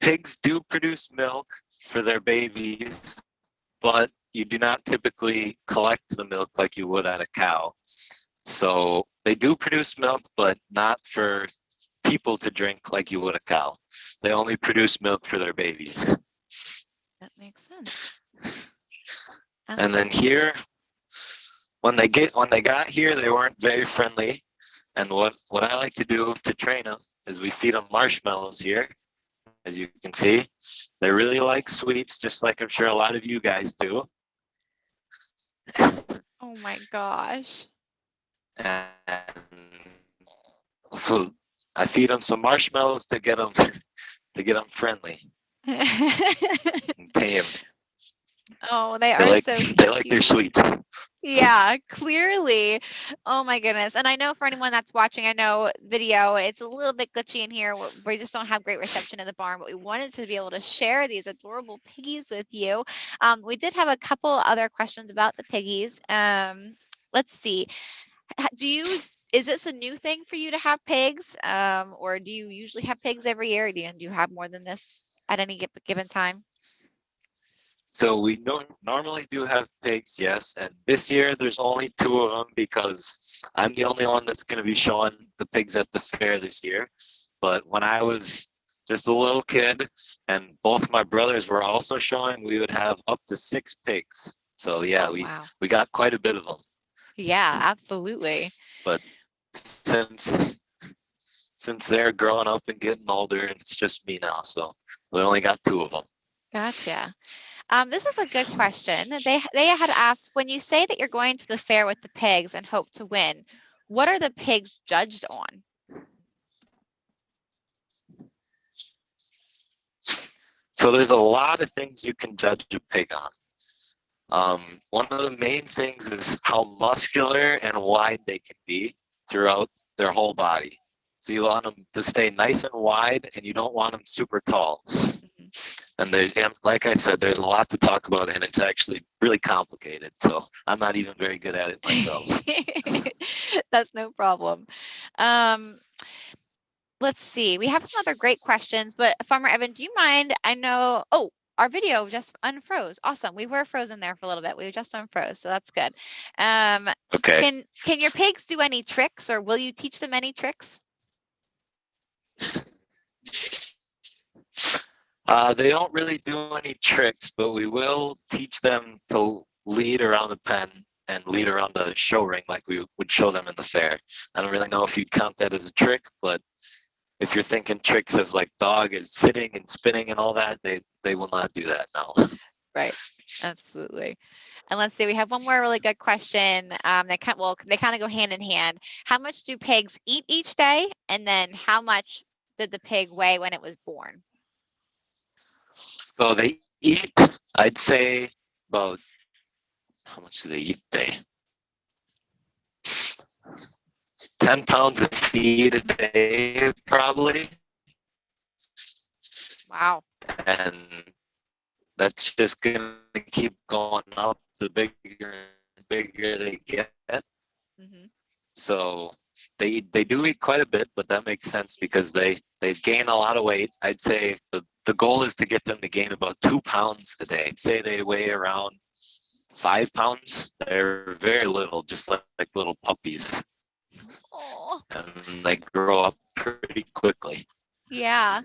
[SPEAKER 4] Pigs do produce milk for their babies, but you do not typically collect the milk like you would at a cow. So they do produce milk, but not for people to drink like you would a cow. They only produce milk for their babies.
[SPEAKER 1] That makes sense.
[SPEAKER 4] And then here, when they got here, they weren't very friendly. And what I like to do to train them is we feed them marshmallows here. As you can see, they really like sweets, just like I'm sure a lot of you guys do.
[SPEAKER 1] Oh my gosh.
[SPEAKER 4] And so I feed them some marshmallows to get them friendly and tame.
[SPEAKER 1] Oh, they are so cute.
[SPEAKER 4] They like their sweets.
[SPEAKER 1] Yeah, clearly. Oh my goodness. And I know for anyone that's watching, I know video, it's a little bit glitchy in here. We just don't have great reception in the barn, but we wanted to be able to share these adorable piggies with you. We did have a couple other questions about the piggies. Let's see. Is this a new thing for you to have pigs? Or do you usually have pigs every year? Or do you have more than this at any given time?
[SPEAKER 4] So we normally do have pigs, yes. And this year there's only 2 of them because I'm the only one that's going to be showing the pigs at the fair this year. But when I was just a little kid and both my brothers were also showing, we would have up to 6 pigs. So yeah,
[SPEAKER 1] Wow.
[SPEAKER 4] we got quite a bit of them.
[SPEAKER 1] Yeah, absolutely.
[SPEAKER 4] But since they're growing up and getting older, and it's just me now, so we only got 2 of them.
[SPEAKER 1] Gotcha. This is a good question. They had asked, when you say that you're going to the fair with the pigs and hope to win, what are the pigs judged on?
[SPEAKER 4] So there's a lot of things you can judge a pig on. One of the main things is how muscular and wide they can be throughout their whole body. So you want them to stay nice and wide, and you don't want them super tall. And like I said, there's a lot to talk about, and it's actually really complicated. So I'm not even very good at it myself.
[SPEAKER 1] That's no problem. Let's see. We have some other great questions, but Farmer Evan, do you mind? I know. Oh, our video just unfroze. Awesome. We were frozen there for a little bit. We just unfroze, so that's good.
[SPEAKER 4] Okay.
[SPEAKER 1] Can your pigs do any tricks, or will you teach them any tricks?
[SPEAKER 4] They don't really do any tricks, but we will teach them to lead around the pen and lead around the show ring like we would show them in the fair. I don't really know if you'd count that as a trick, but if you're thinking tricks as like dog is sitting and spinning and all that, they will not do that, no.
[SPEAKER 1] Right, absolutely. And let's see, we have one more really good question. They kind of go hand in hand. How much do pigs eat each day? And then how much did the pig weigh when it was born?
[SPEAKER 4] So they eat, I'd say about, how much do they eat a day? 10 pounds of feed a day, probably.
[SPEAKER 1] Wow.
[SPEAKER 4] And that's just going to keep going up the bigger and bigger they get.
[SPEAKER 1] Mm-hmm.
[SPEAKER 4] So they do eat quite a bit, but that makes sense because they gain a lot of weight. I'd say the goal is to get them to gain about 2 pounds a day. I'd say they weigh around 5 pounds. They're very little, just like little puppies,
[SPEAKER 1] Oh,
[SPEAKER 4] and they grow up pretty quickly.
[SPEAKER 1] yeah.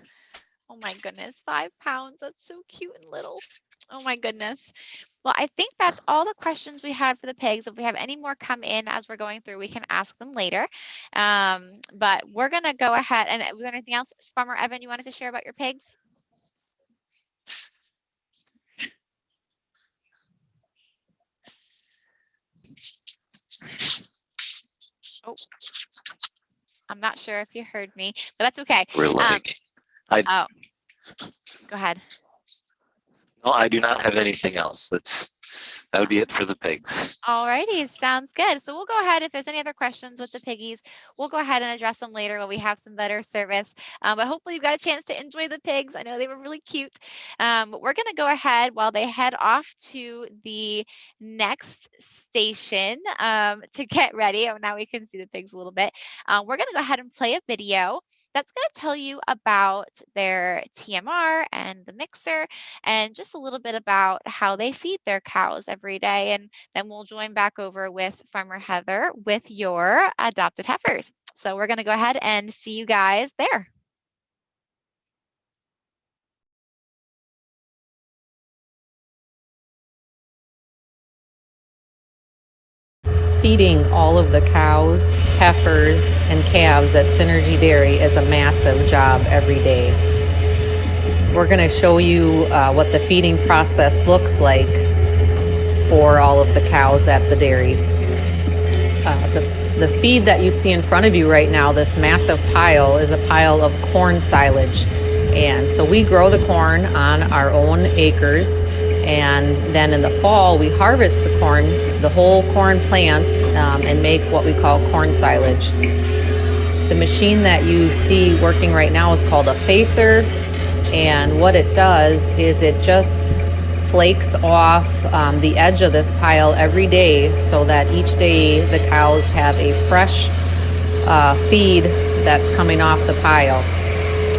[SPEAKER 1] Oh my goodness, 5 pounds. That's so cute and little. Oh my goodness. Well, I think that's all the questions we had for the pigs. If we have any more come in as we're going through, we can ask them later. But we're going to go ahead. And was there anything else, Farmer Evan, you wanted to share about your pigs? Oh, I'm not sure if you heard me, but that's okay.
[SPEAKER 4] We're lagging.
[SPEAKER 1] Oh, go ahead.
[SPEAKER 4] No, I do not have anything else. That would be it for the pigs.
[SPEAKER 1] Alrighty, sounds good. So we'll go ahead. If there's any other questions with the piggies, we'll go ahead and address them later when we have some better service. But hopefully you got a chance to enjoy the pigs. I know they were really cute. But we're going to go ahead while they head off to the next station to get ready. Oh, now we can see the pigs a little bit. We're going to go ahead and play a video that's going to tell you about their TMR and the mixer and just a little bit about how they feed their cows every day. And then we'll join back over with Farmer Heather with your adopted heifers. So we're going to go ahead and see you guys there.
[SPEAKER 3] Feeding all of the cows, heifers, and calves at Seroogy Dairy is a massive job every day. We're going to show you what the feeding process looks like for all of the cows at the dairy. The feed that you see in front of you right now, this massive pile, is a pile of corn silage. And so we grow the corn on our own acres, and then in the fall we harvest the corn, the whole corn plant, and make what we call corn silage. The machine that you see working right now is called a facer, and what it does is it just flakes off the edge of this pile every day so that each day the cows have a fresh feed that's coming off the pile.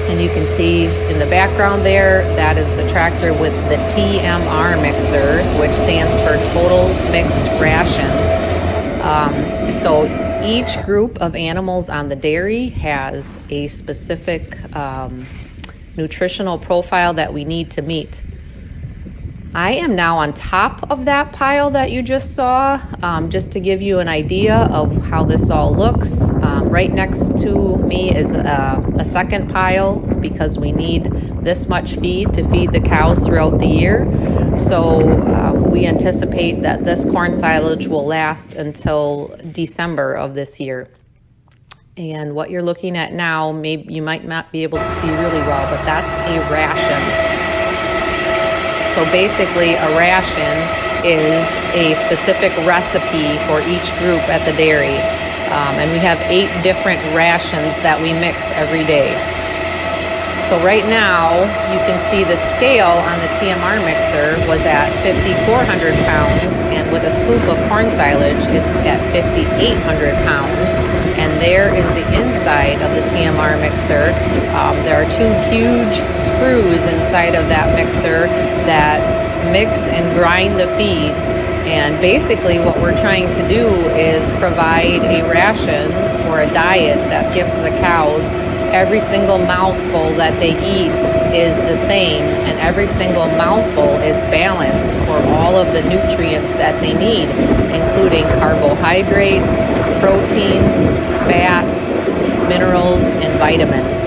[SPEAKER 3] And you can see in the background there, that is the tractor with the TMR mixer, which stands for Total Mixed Ration. So each group of animals on the dairy has a specific nutritional profile that we need to meet. I am now on top of that pile that you just saw, just to give you an idea of how this all looks. Right next to me is a second pile because we need this much feed to feed the cows throughout the year. So we anticipate that this corn silage will last until December of this year. And what you're looking at now, maybe you might not be able to see really well, but that's a ration. So basically a ration is a specific recipe for each group at the dairy. And we have 8 different rations that we mix every day. So right now you can see the scale on the TMR mixer was at 5,400 pounds, and with a scoop of corn silage it's at 5,800 pounds. And there is the inside of the TMR mixer. There are 2 huge screws inside of that mixer that mix and grind the feed. And basically what we're trying to do is provide a ration or a diet that gives the cows every single mouthful that they eat is the same, and every single mouthful is balanced for all of the nutrients that they need, including carbohydrates, proteins, fats, minerals, and vitamins.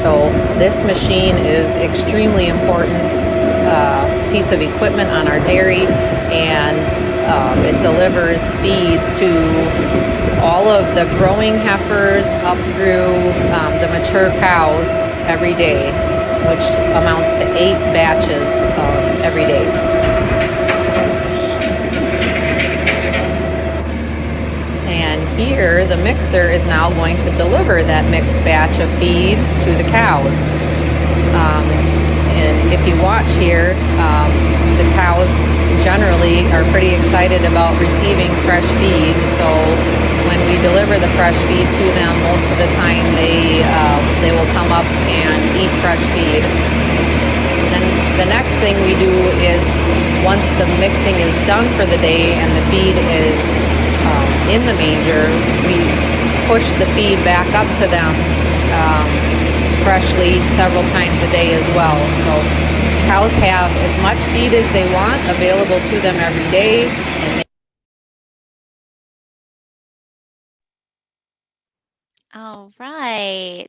[SPEAKER 3] So this machine is extremely important piece of equipment on our dairy, and it delivers feed to all of the growing heifers up through the mature cows every day, which amounts to 8 batches every day. And here the mixer is now going to deliver that mixed batch of feed to the cows. And if you watch here, the cows generally are pretty excited about receiving fresh feed. So when we deliver the fresh feed to them, most of the time they will come up and eat fresh feed. Then the next thing we do is, once the mixing is done for the day and the feed is in the manger, we push the feed back up to them freshly several times a day as well. So cows have as much feed as they want available to them every day. And
[SPEAKER 1] All right.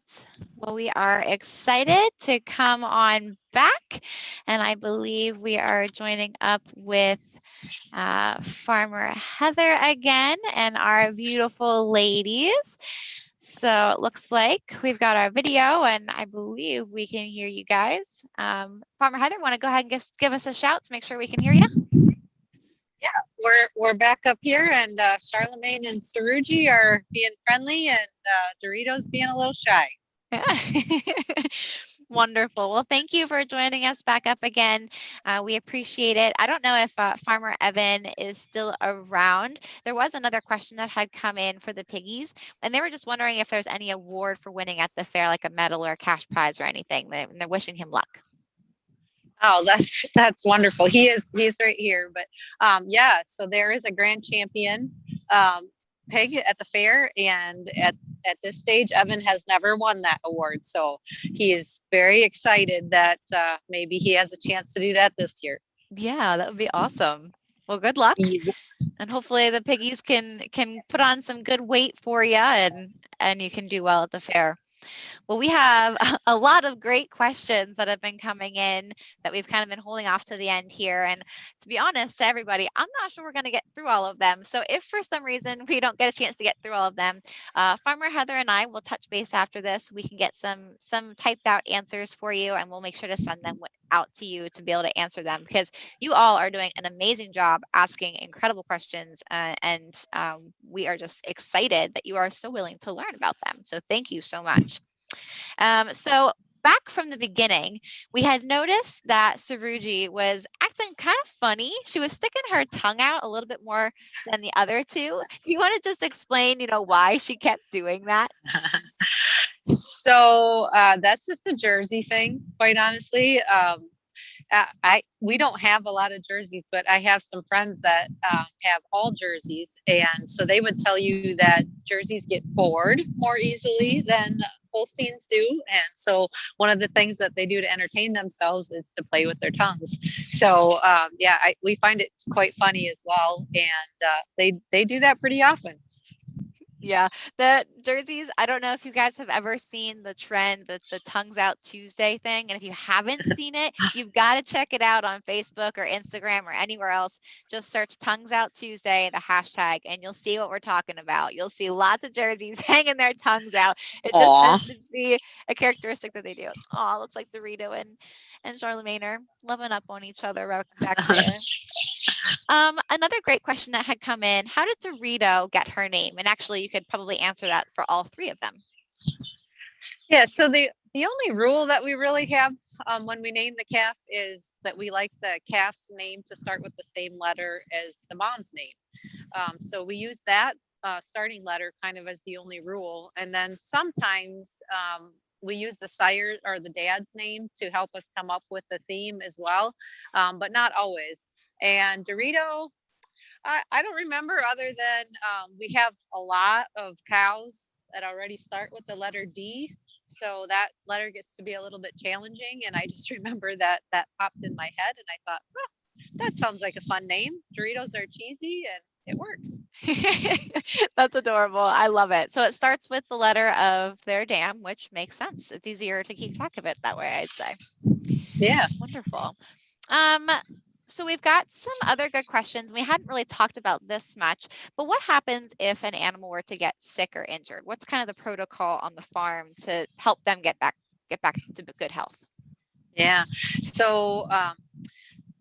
[SPEAKER 1] Well, we are excited to come on back, and I believe we are joining up with Farmer Heather again and our beautiful ladies. So it looks like we've got our video, and I believe we can hear you guys. Farmer Heather, want to go ahead and give us a shout to make sure we can hear you?
[SPEAKER 2] We're back up here, and Sharlamagne and Seroogy are being friendly, and Dorito's being a little shy.
[SPEAKER 1] Wonderful. Well, thank you for joining us back up again. We appreciate it. I don't know if Farmer Evan is still around. There was another question that had come in for the piggies, and they were just wondering if there's any award for winning at the fair, like a medal or a cash prize or anything. They're wishing him luck.
[SPEAKER 2] Oh, that's wonderful. He's right here. But yeah, so there is a grand champion pig at the fair, and at this stage, Evan has never won that award. So he is very excited that maybe he has a chance to do that this year.
[SPEAKER 1] Yeah, that would be awesome. Well, good luck, and hopefully the piggies can put on some good weight for you, and you can do well at the fair. Well, we have a lot of great questions that have been coming in that we've kind of been holding off to the end here. And to be honest to everybody, I'm not sure we're going to get through all of them. So if for some reason we don't get a chance to get through all of them, Farmer Heather and I will touch base after this. We can get some typed out answers for you, and we'll make sure to send them out to you to be able to answer them, because you all are doing an amazing job asking incredible questions, and we are just excited that you are so willing to learn about them. So thank you so much. So back from the beginning, we had noticed that Seroogy was acting kind of funny. She was sticking her tongue out a little bit more than the other two. Do you want to just explain, why she kept doing that?
[SPEAKER 2] So that's just a Jersey thing, quite honestly. We don't have a lot of jerseys, but I have some friends that have all jerseys, and so they would tell you that jerseys get bored more easily than Holsteins do. And so one of the things that they do to entertain themselves is to play with their tongues. So yeah, we find it quite funny as well, and they do that pretty often.
[SPEAKER 1] Yeah, the jerseys, I don't know if you guys have ever seen the trend, the Tongues Out Tuesday thing. And if you haven't seen it, you've got to check it out on Facebook or Instagram or anywhere else. Just search Tongues Out Tuesday, the hashtag, and you'll see what we're talking about. You'll see lots of jerseys hanging their tongues out. It just tends to be a characteristic that they do. Oh, looks like Dorito and Sharlamagne are loving up on each other back there. Another great question that had come in: how did Dorito get her name? And actually, you could probably answer that for all three of them.
[SPEAKER 2] Yeah, so the only rule that we really have when we name the calf is that we like the calf's name to start with the same letter as the mom's name. So we use that starting letter kind of as the only rule. And then sometimes we use the sire or the dad's name to help us come up with the theme as well, but not always. And Dorito, I don't remember, other than we have a lot of cows that already start with the letter D. So that letter gets to be a little bit challenging. And I just remember that popped in my head, and I thought, well, that sounds like a fun name. Doritos are cheesy and it works.
[SPEAKER 1] That's adorable. I love it. So it starts with the letter of their dam, which makes sense. It's easier to keep track of it that way, I'd say.
[SPEAKER 2] Yeah.
[SPEAKER 1] Wonderful. So we've got some other good questions. We hadn't really talked about this much, but what happens if an animal were to get sick or injured? What's kind of the protocol on the farm to help them get back to good health?
[SPEAKER 2] Yeah. So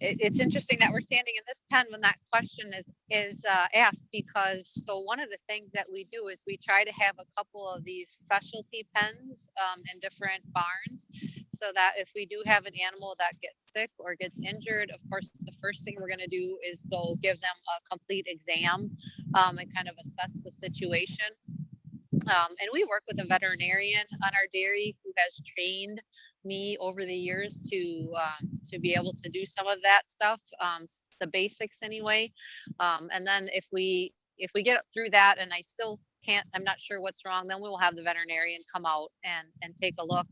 [SPEAKER 2] it's interesting that we're standing in this pen when that question is asked, because so one of the things that we do is we try to have a couple of these specialty pens in different barns. so that if we do have an animal that gets sick or gets injured, of course, the first thing we're going to do is go give them a complete exam and kind of assess the situation. And we work with a veterinarian on our dairy who has trained me over the years to be able to do some of that stuff, the basics anyway. And then if we get through that and I still can't, I'm not sure what's wrong, then we will have the veterinarian come out and take a look.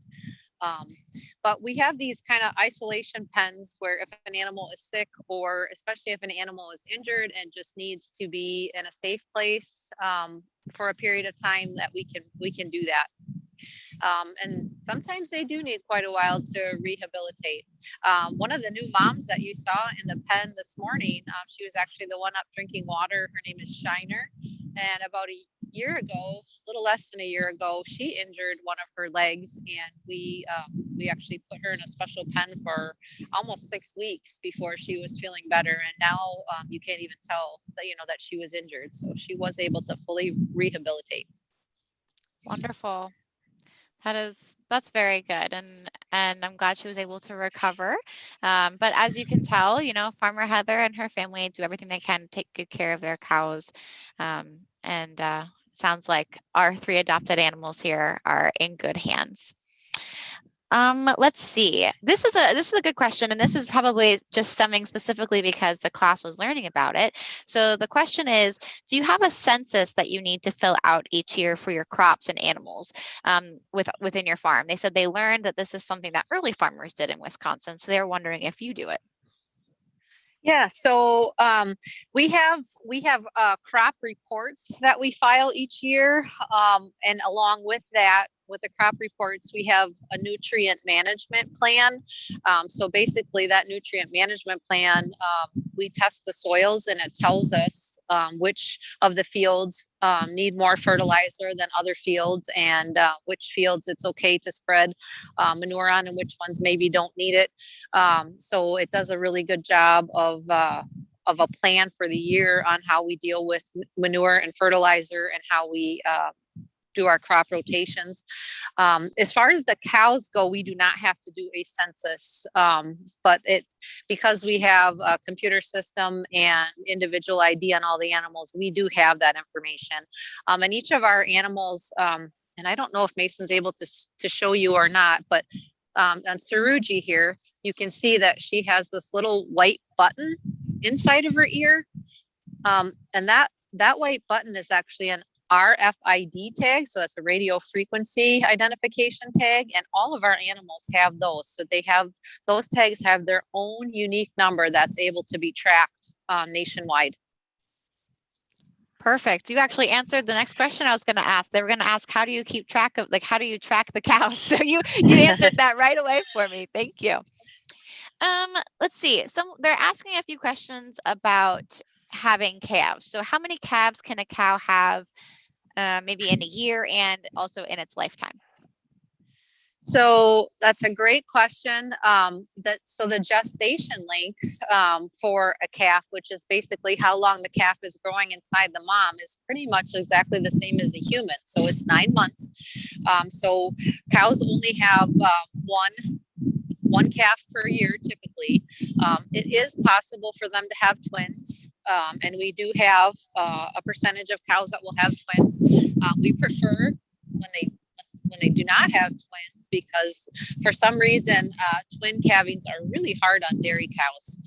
[SPEAKER 2] But we have these kind of isolation pens where if an animal is sick, or especially if an animal is injured and just needs to be in a safe place for a period of time, that we can do that. And sometimes they do need quite a while to rehabilitate. One of the new moms that you saw in the pen this morning, she was actually the one up drinking water. Her name is Shiner. And about a year ago, a little less than a year ago, she injured one of her legs, and we actually put her in a special pen for almost 6 weeks before she was feeling better. And now you can't even tell that that she was injured. So she was able to fully rehabilitate.
[SPEAKER 1] Wonderful. That's very good, and I'm glad she was able to recover. But as you can tell, Farmer Heather and her family do everything they can to take good care of their cows. And sounds like our 3 adopted animals here are in good hands. Let's see. This is a good question, and this is probably just stemming specifically because the class was learning about it. So the question is, do you have a census that you need to fill out each year for your crops and animals within your farm? They said they learned that this is something that early farmers did in Wisconsin, so they're wondering if you do it.
[SPEAKER 2] Yeah, so we have crop reports that we file each year, and along with that, with the crop reports, we have a nutrient management plan. So basically, that nutrient management plan, we test the soils, and it tells us which of the fields need more fertilizer than other fields, and which fields it's okay to spread manure on, and which ones maybe don't need it. So it does a really good job of a plan for the year on how we deal with manure and fertilizer, and how we do our crop rotations. As far as the cows go, we do not have to do a census, but because we have a computer system and individual ID on all the animals, we do have that information. And each of our animals, and I don't know if Mason's able to show you or not, but on Seroogy here, you can see that she has this little white button inside of her ear. And that white button is actually an RFID tag. So that's a radio frequency identification tag. And all of our animals have those. So those tags have their own unique number that's able to be tracked nationwide.
[SPEAKER 1] Perfect. You actually answered the next question I was going to ask. They were going to ask, how do you keep track of, how do you track the cows? So you answered that right away for me. Thank you. Let's see. They're asking a few questions about having calves. So how many calves can a cow have maybe in a year and also in its lifetime?
[SPEAKER 2] So that's a great question. So the gestation length for a calf, which is basically how long the calf is growing inside the mom, is pretty much exactly the same as a human. So it's 9 months. So cows only have one calf per year typically. It is possible for them to have twins, and we do have a percentage of cows that will have twins. We prefer when they do not have twins, because for some reason twin calvings are really hard on dairy cows.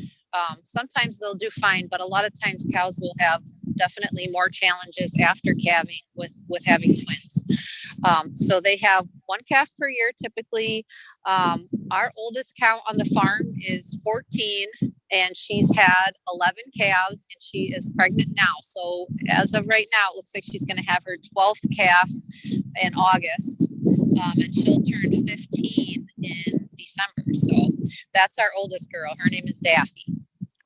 [SPEAKER 2] Sometimes they'll do fine, but a lot of times cows will have definitely more challenges after calving with having twins. So they have one calf per year typically. Our oldest cow on the farm is 14, and she's had 11 calves, and she is pregnant now. So as of right now, it looks like she's going to have her 12th calf in August, and she'll turn 15 in December. So that's our oldest girl. Her name is Daffy.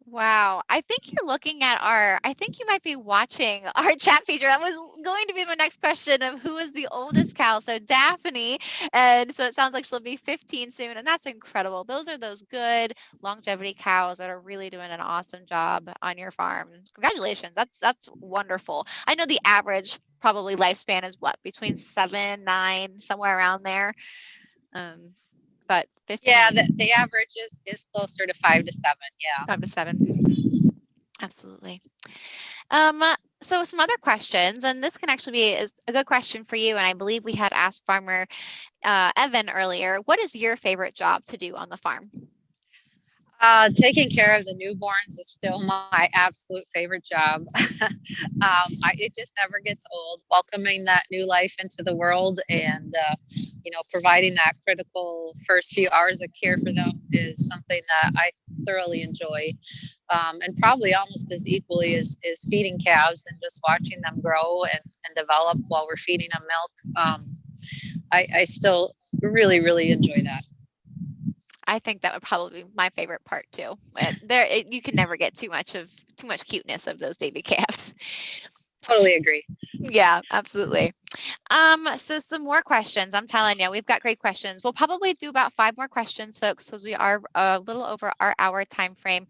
[SPEAKER 1] Wow. I think you're looking at I think you might be watching our chat feature. That was going to be my next question of who is the oldest cow. So Daphne, and so it sounds like she'll be 15 soon, and that's incredible. Those are those good longevity cows that are really doing an awesome job on your farm. Congratulations. That's wonderful. I know the average probably lifespan is what, between 7, 9, somewhere around there. but 15.
[SPEAKER 2] Yeah, the average is closer to 5 to 7. Yeah.
[SPEAKER 1] 5 to 7. Absolutely. So some other questions, and this can actually be a good question for you. And I believe we had asked Farmer Evan earlier. What is your favorite job to do on the farm?
[SPEAKER 2] Taking care of the newborns is still my absolute favorite job. It just never gets old. Welcoming that new life into the world and, providing that critical first few hours of care for them is something that I thoroughly enjoy. And probably almost as equally as feeding calves and just watching them grow and develop while we're feeding them milk. I still really, really enjoy that.
[SPEAKER 1] I think that would probably be my favorite part too. You can never get too much cuteness of those baby calves.
[SPEAKER 2] Totally agree.
[SPEAKER 1] Yeah, absolutely. So some more questions. I'm telling you, we've got great questions. We'll probably do about 5 more questions, folks, because we are a little over our hour time frame.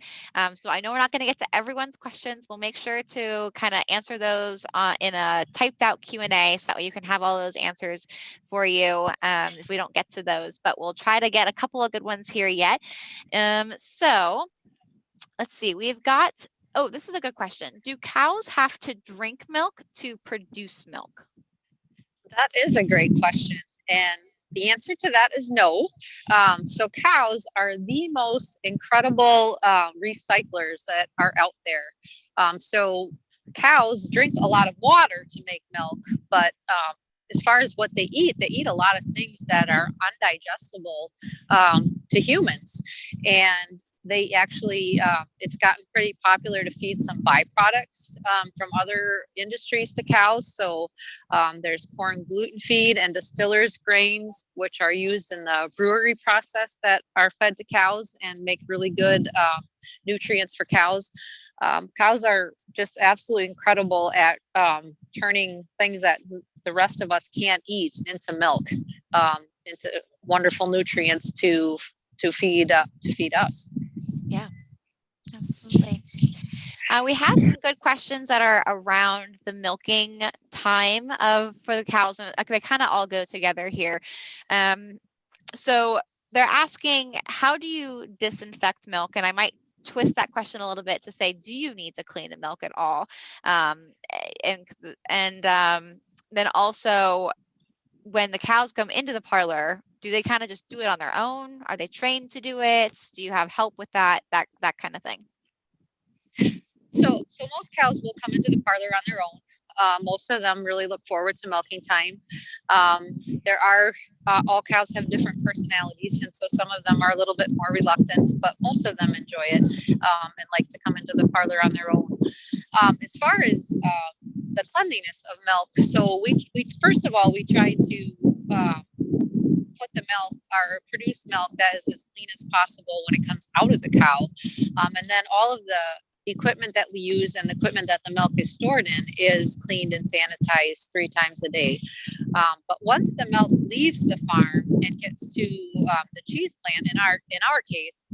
[SPEAKER 1] So I know we're not going to get to everyone's questions. We'll make sure to kind of answer those in a typed out Q&A, so that way you can have all those answers for you if we don't get to those. But we'll try to get a couple of good ones here yet. So let's see. We've got. Oh, this is a good question. Do cows have to drink milk to produce milk?
[SPEAKER 2] That is a great question. And the answer to that is no. So cows are the most incredible recyclers that are out there. So cows drink a lot of water to make milk, but as far as what they eat a lot of things that are undigestible to humans. And they actually, it's gotten pretty popular to feed some byproducts from other industries to cows. So there's corn gluten feed and distillers grains, which are used in the brewery process that are fed to cows and make really good nutrients for cows. Cows are just absolutely incredible at turning things that the rest of us can't eat into milk, into wonderful nutrients to feed us.
[SPEAKER 1] Yeah, absolutely. We have some good questions that are around the milking time for the cows, and they kind of all go together here. So they're asking, how do you disinfect milk? And I might twist that question a little bit to say, do you need to clean the milk at all? And then also, when the cows come into the parlor, do they kind of just do it on their own? Are they trained to do it? Do you have help with that kind of thing?
[SPEAKER 2] So most cows will come into the parlor on their own. Most of them really look forward to milking time. There are all cows have different personalities, and so some of them are a little bit more reluctant, but most of them enjoy it and like to come into the parlor on their own. As far as the cleanliness of milk, so we first of all we try to put the milk or produce milk that is as clean as possible when it comes out of the cow, and then all of the equipment that we use and the equipment that the milk is stored in is cleaned and sanitized 3 times a day. But once the milk leaves the farm and gets to the cheese plant, in our case,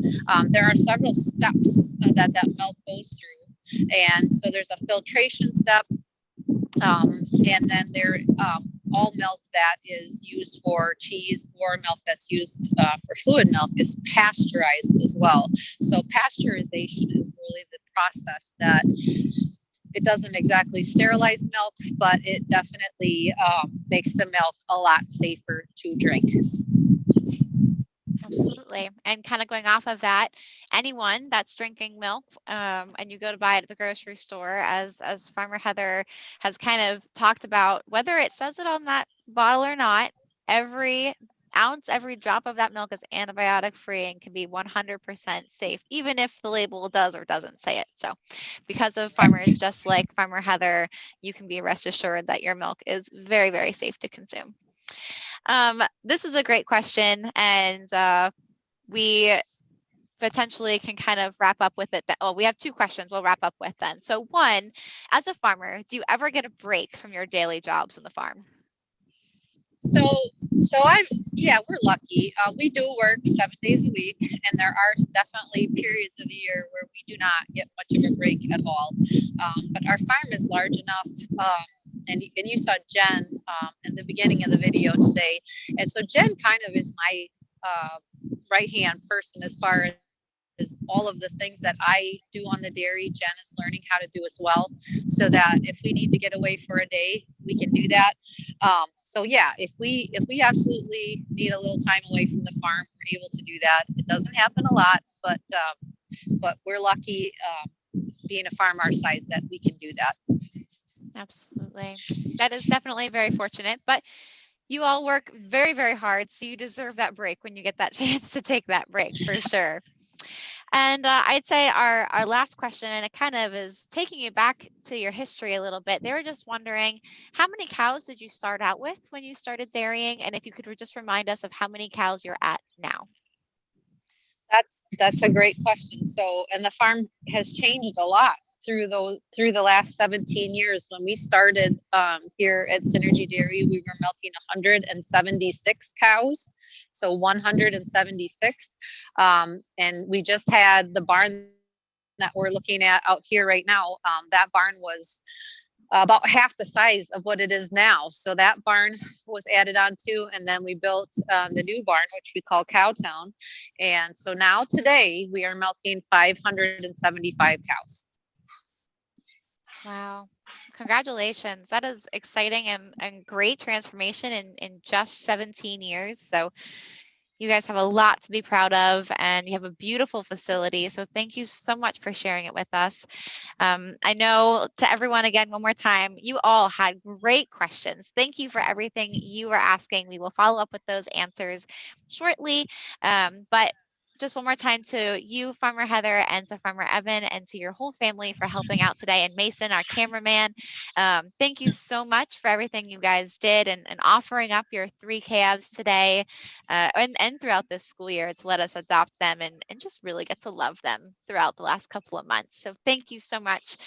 [SPEAKER 2] there are several steps that milk goes through, and so there's a filtration step, and then there all milk that is used for cheese or milk that's used for fluid milk is pasteurized as well. So pasteurization is really the process that it doesn't exactly sterilize milk, but it definitely makes the milk a lot safer to drink.
[SPEAKER 1] Absolutely. And kind of going off of that, anyone that's drinking milk and you go to buy it at the grocery store, as Farmer Heather has kind of talked about, whether it says it on that bottle or not, every ounce, every drop of that milk is antibiotic free and can be 100% safe, even if the label does or doesn't say it. So because of farmers just like Farmer Heather, you can be rest assured that your milk is very, very safe to consume. This is a great question, and we potentially can kind of wrap up with it. Oh, we have 2 questions we'll wrap up with then. So one, as a farmer, do you ever get a break from your daily jobs on the farm?
[SPEAKER 2] So we're lucky. We do work 7 days a week, and there are definitely periods of the year where we do not get much of a break at all. But our farm is large enough, and you saw Jen in the beginning of the video today, and so Jen kind of is my right-hand person as far as all of the things that I do on the dairy. Jen is learning how to do as well, so that if we need to get away for a day, we can do that. So yeah, if we absolutely need a little time away from the farm, we're able to do that. It doesn't happen a lot, but we're lucky being a farm our size that we can do that.
[SPEAKER 1] Absolutely. That is definitely very fortunate, but you all work very, very hard, so you deserve that break when you get that chance to take that break for sure. And I'd say our last question, and it kind of is taking you back to your history a little bit. They were just wondering, how many cows did you start out with when you started dairying? And if you could just remind us of how many cows you're at now.
[SPEAKER 2] That's a great question. So, and the farm has changed a lot through the last 17 years. When we started here at Seroogy Dairy, we were milking 176 cows. So 176. And we just had the barn that we're looking at out here right now. That barn was about half the size of what it is now. So that barn was added on to, and then we built the new barn, which we call Cowtown. And so now today we are milking 575 cows.
[SPEAKER 1] Wow. Congratulations. That is exciting and great transformation in just 17 years. So you guys have a lot to be proud of, and you have a beautiful facility. So thank you so much for sharing it with us. I know, to everyone again, one more time, you all had great questions. Thank you for everything you were asking. We will follow up with those answers shortly. But just one more time to you, Farmer Heather, and to Farmer Evan, and to your whole family for helping out today, and Mason, our cameraman. Thank you so much for everything you guys did, and offering up your 3 calves today and throughout this school year to let us adopt them and just really get to love them throughout the last couple of months. So thank you so much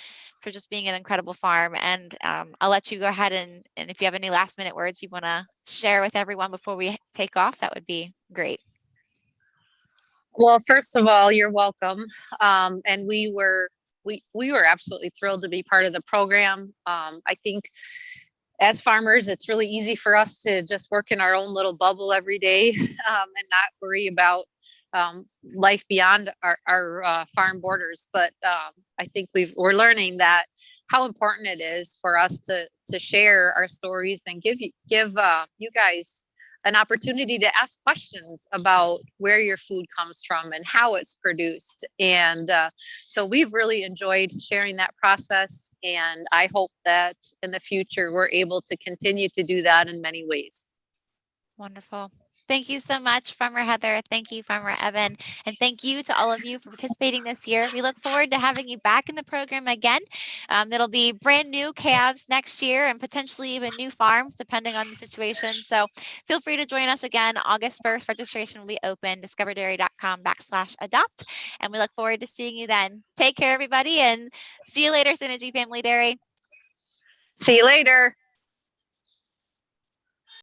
[SPEAKER 1] for just being an incredible farm. And I'll let you go ahead and if you have any last minute words you want to share with everyone before we take off, that would be great.
[SPEAKER 2] Well, first of all, you're welcome. And we were absolutely thrilled to be part of the program. I think as farmers, it's really easy for us to just work in our own little bubble every day and not worry about life beyond our farm borders. But I think we're learning that how important it is for us to share our stories and give you guys an opportunity to ask questions about where your food comes from and how it's produced. And so we've really enjoyed sharing that process. And I hope that in the future, we're able to continue to do that in many ways.
[SPEAKER 1] Wonderful. Thank you so much, Farmer Heather. Thank you, Farmer Evan. And thank you to all of you for participating this year. We look forward to having you back in the program again. It'll be brand new calves next year and potentially even new farms, depending on the situation. So feel free to join us again. August 1st, registration will be open, discoverdairy.com/adopt. And we look forward to seeing you then. Take care, everybody, and see you later, Synergy Family Dairy.
[SPEAKER 2] See you later.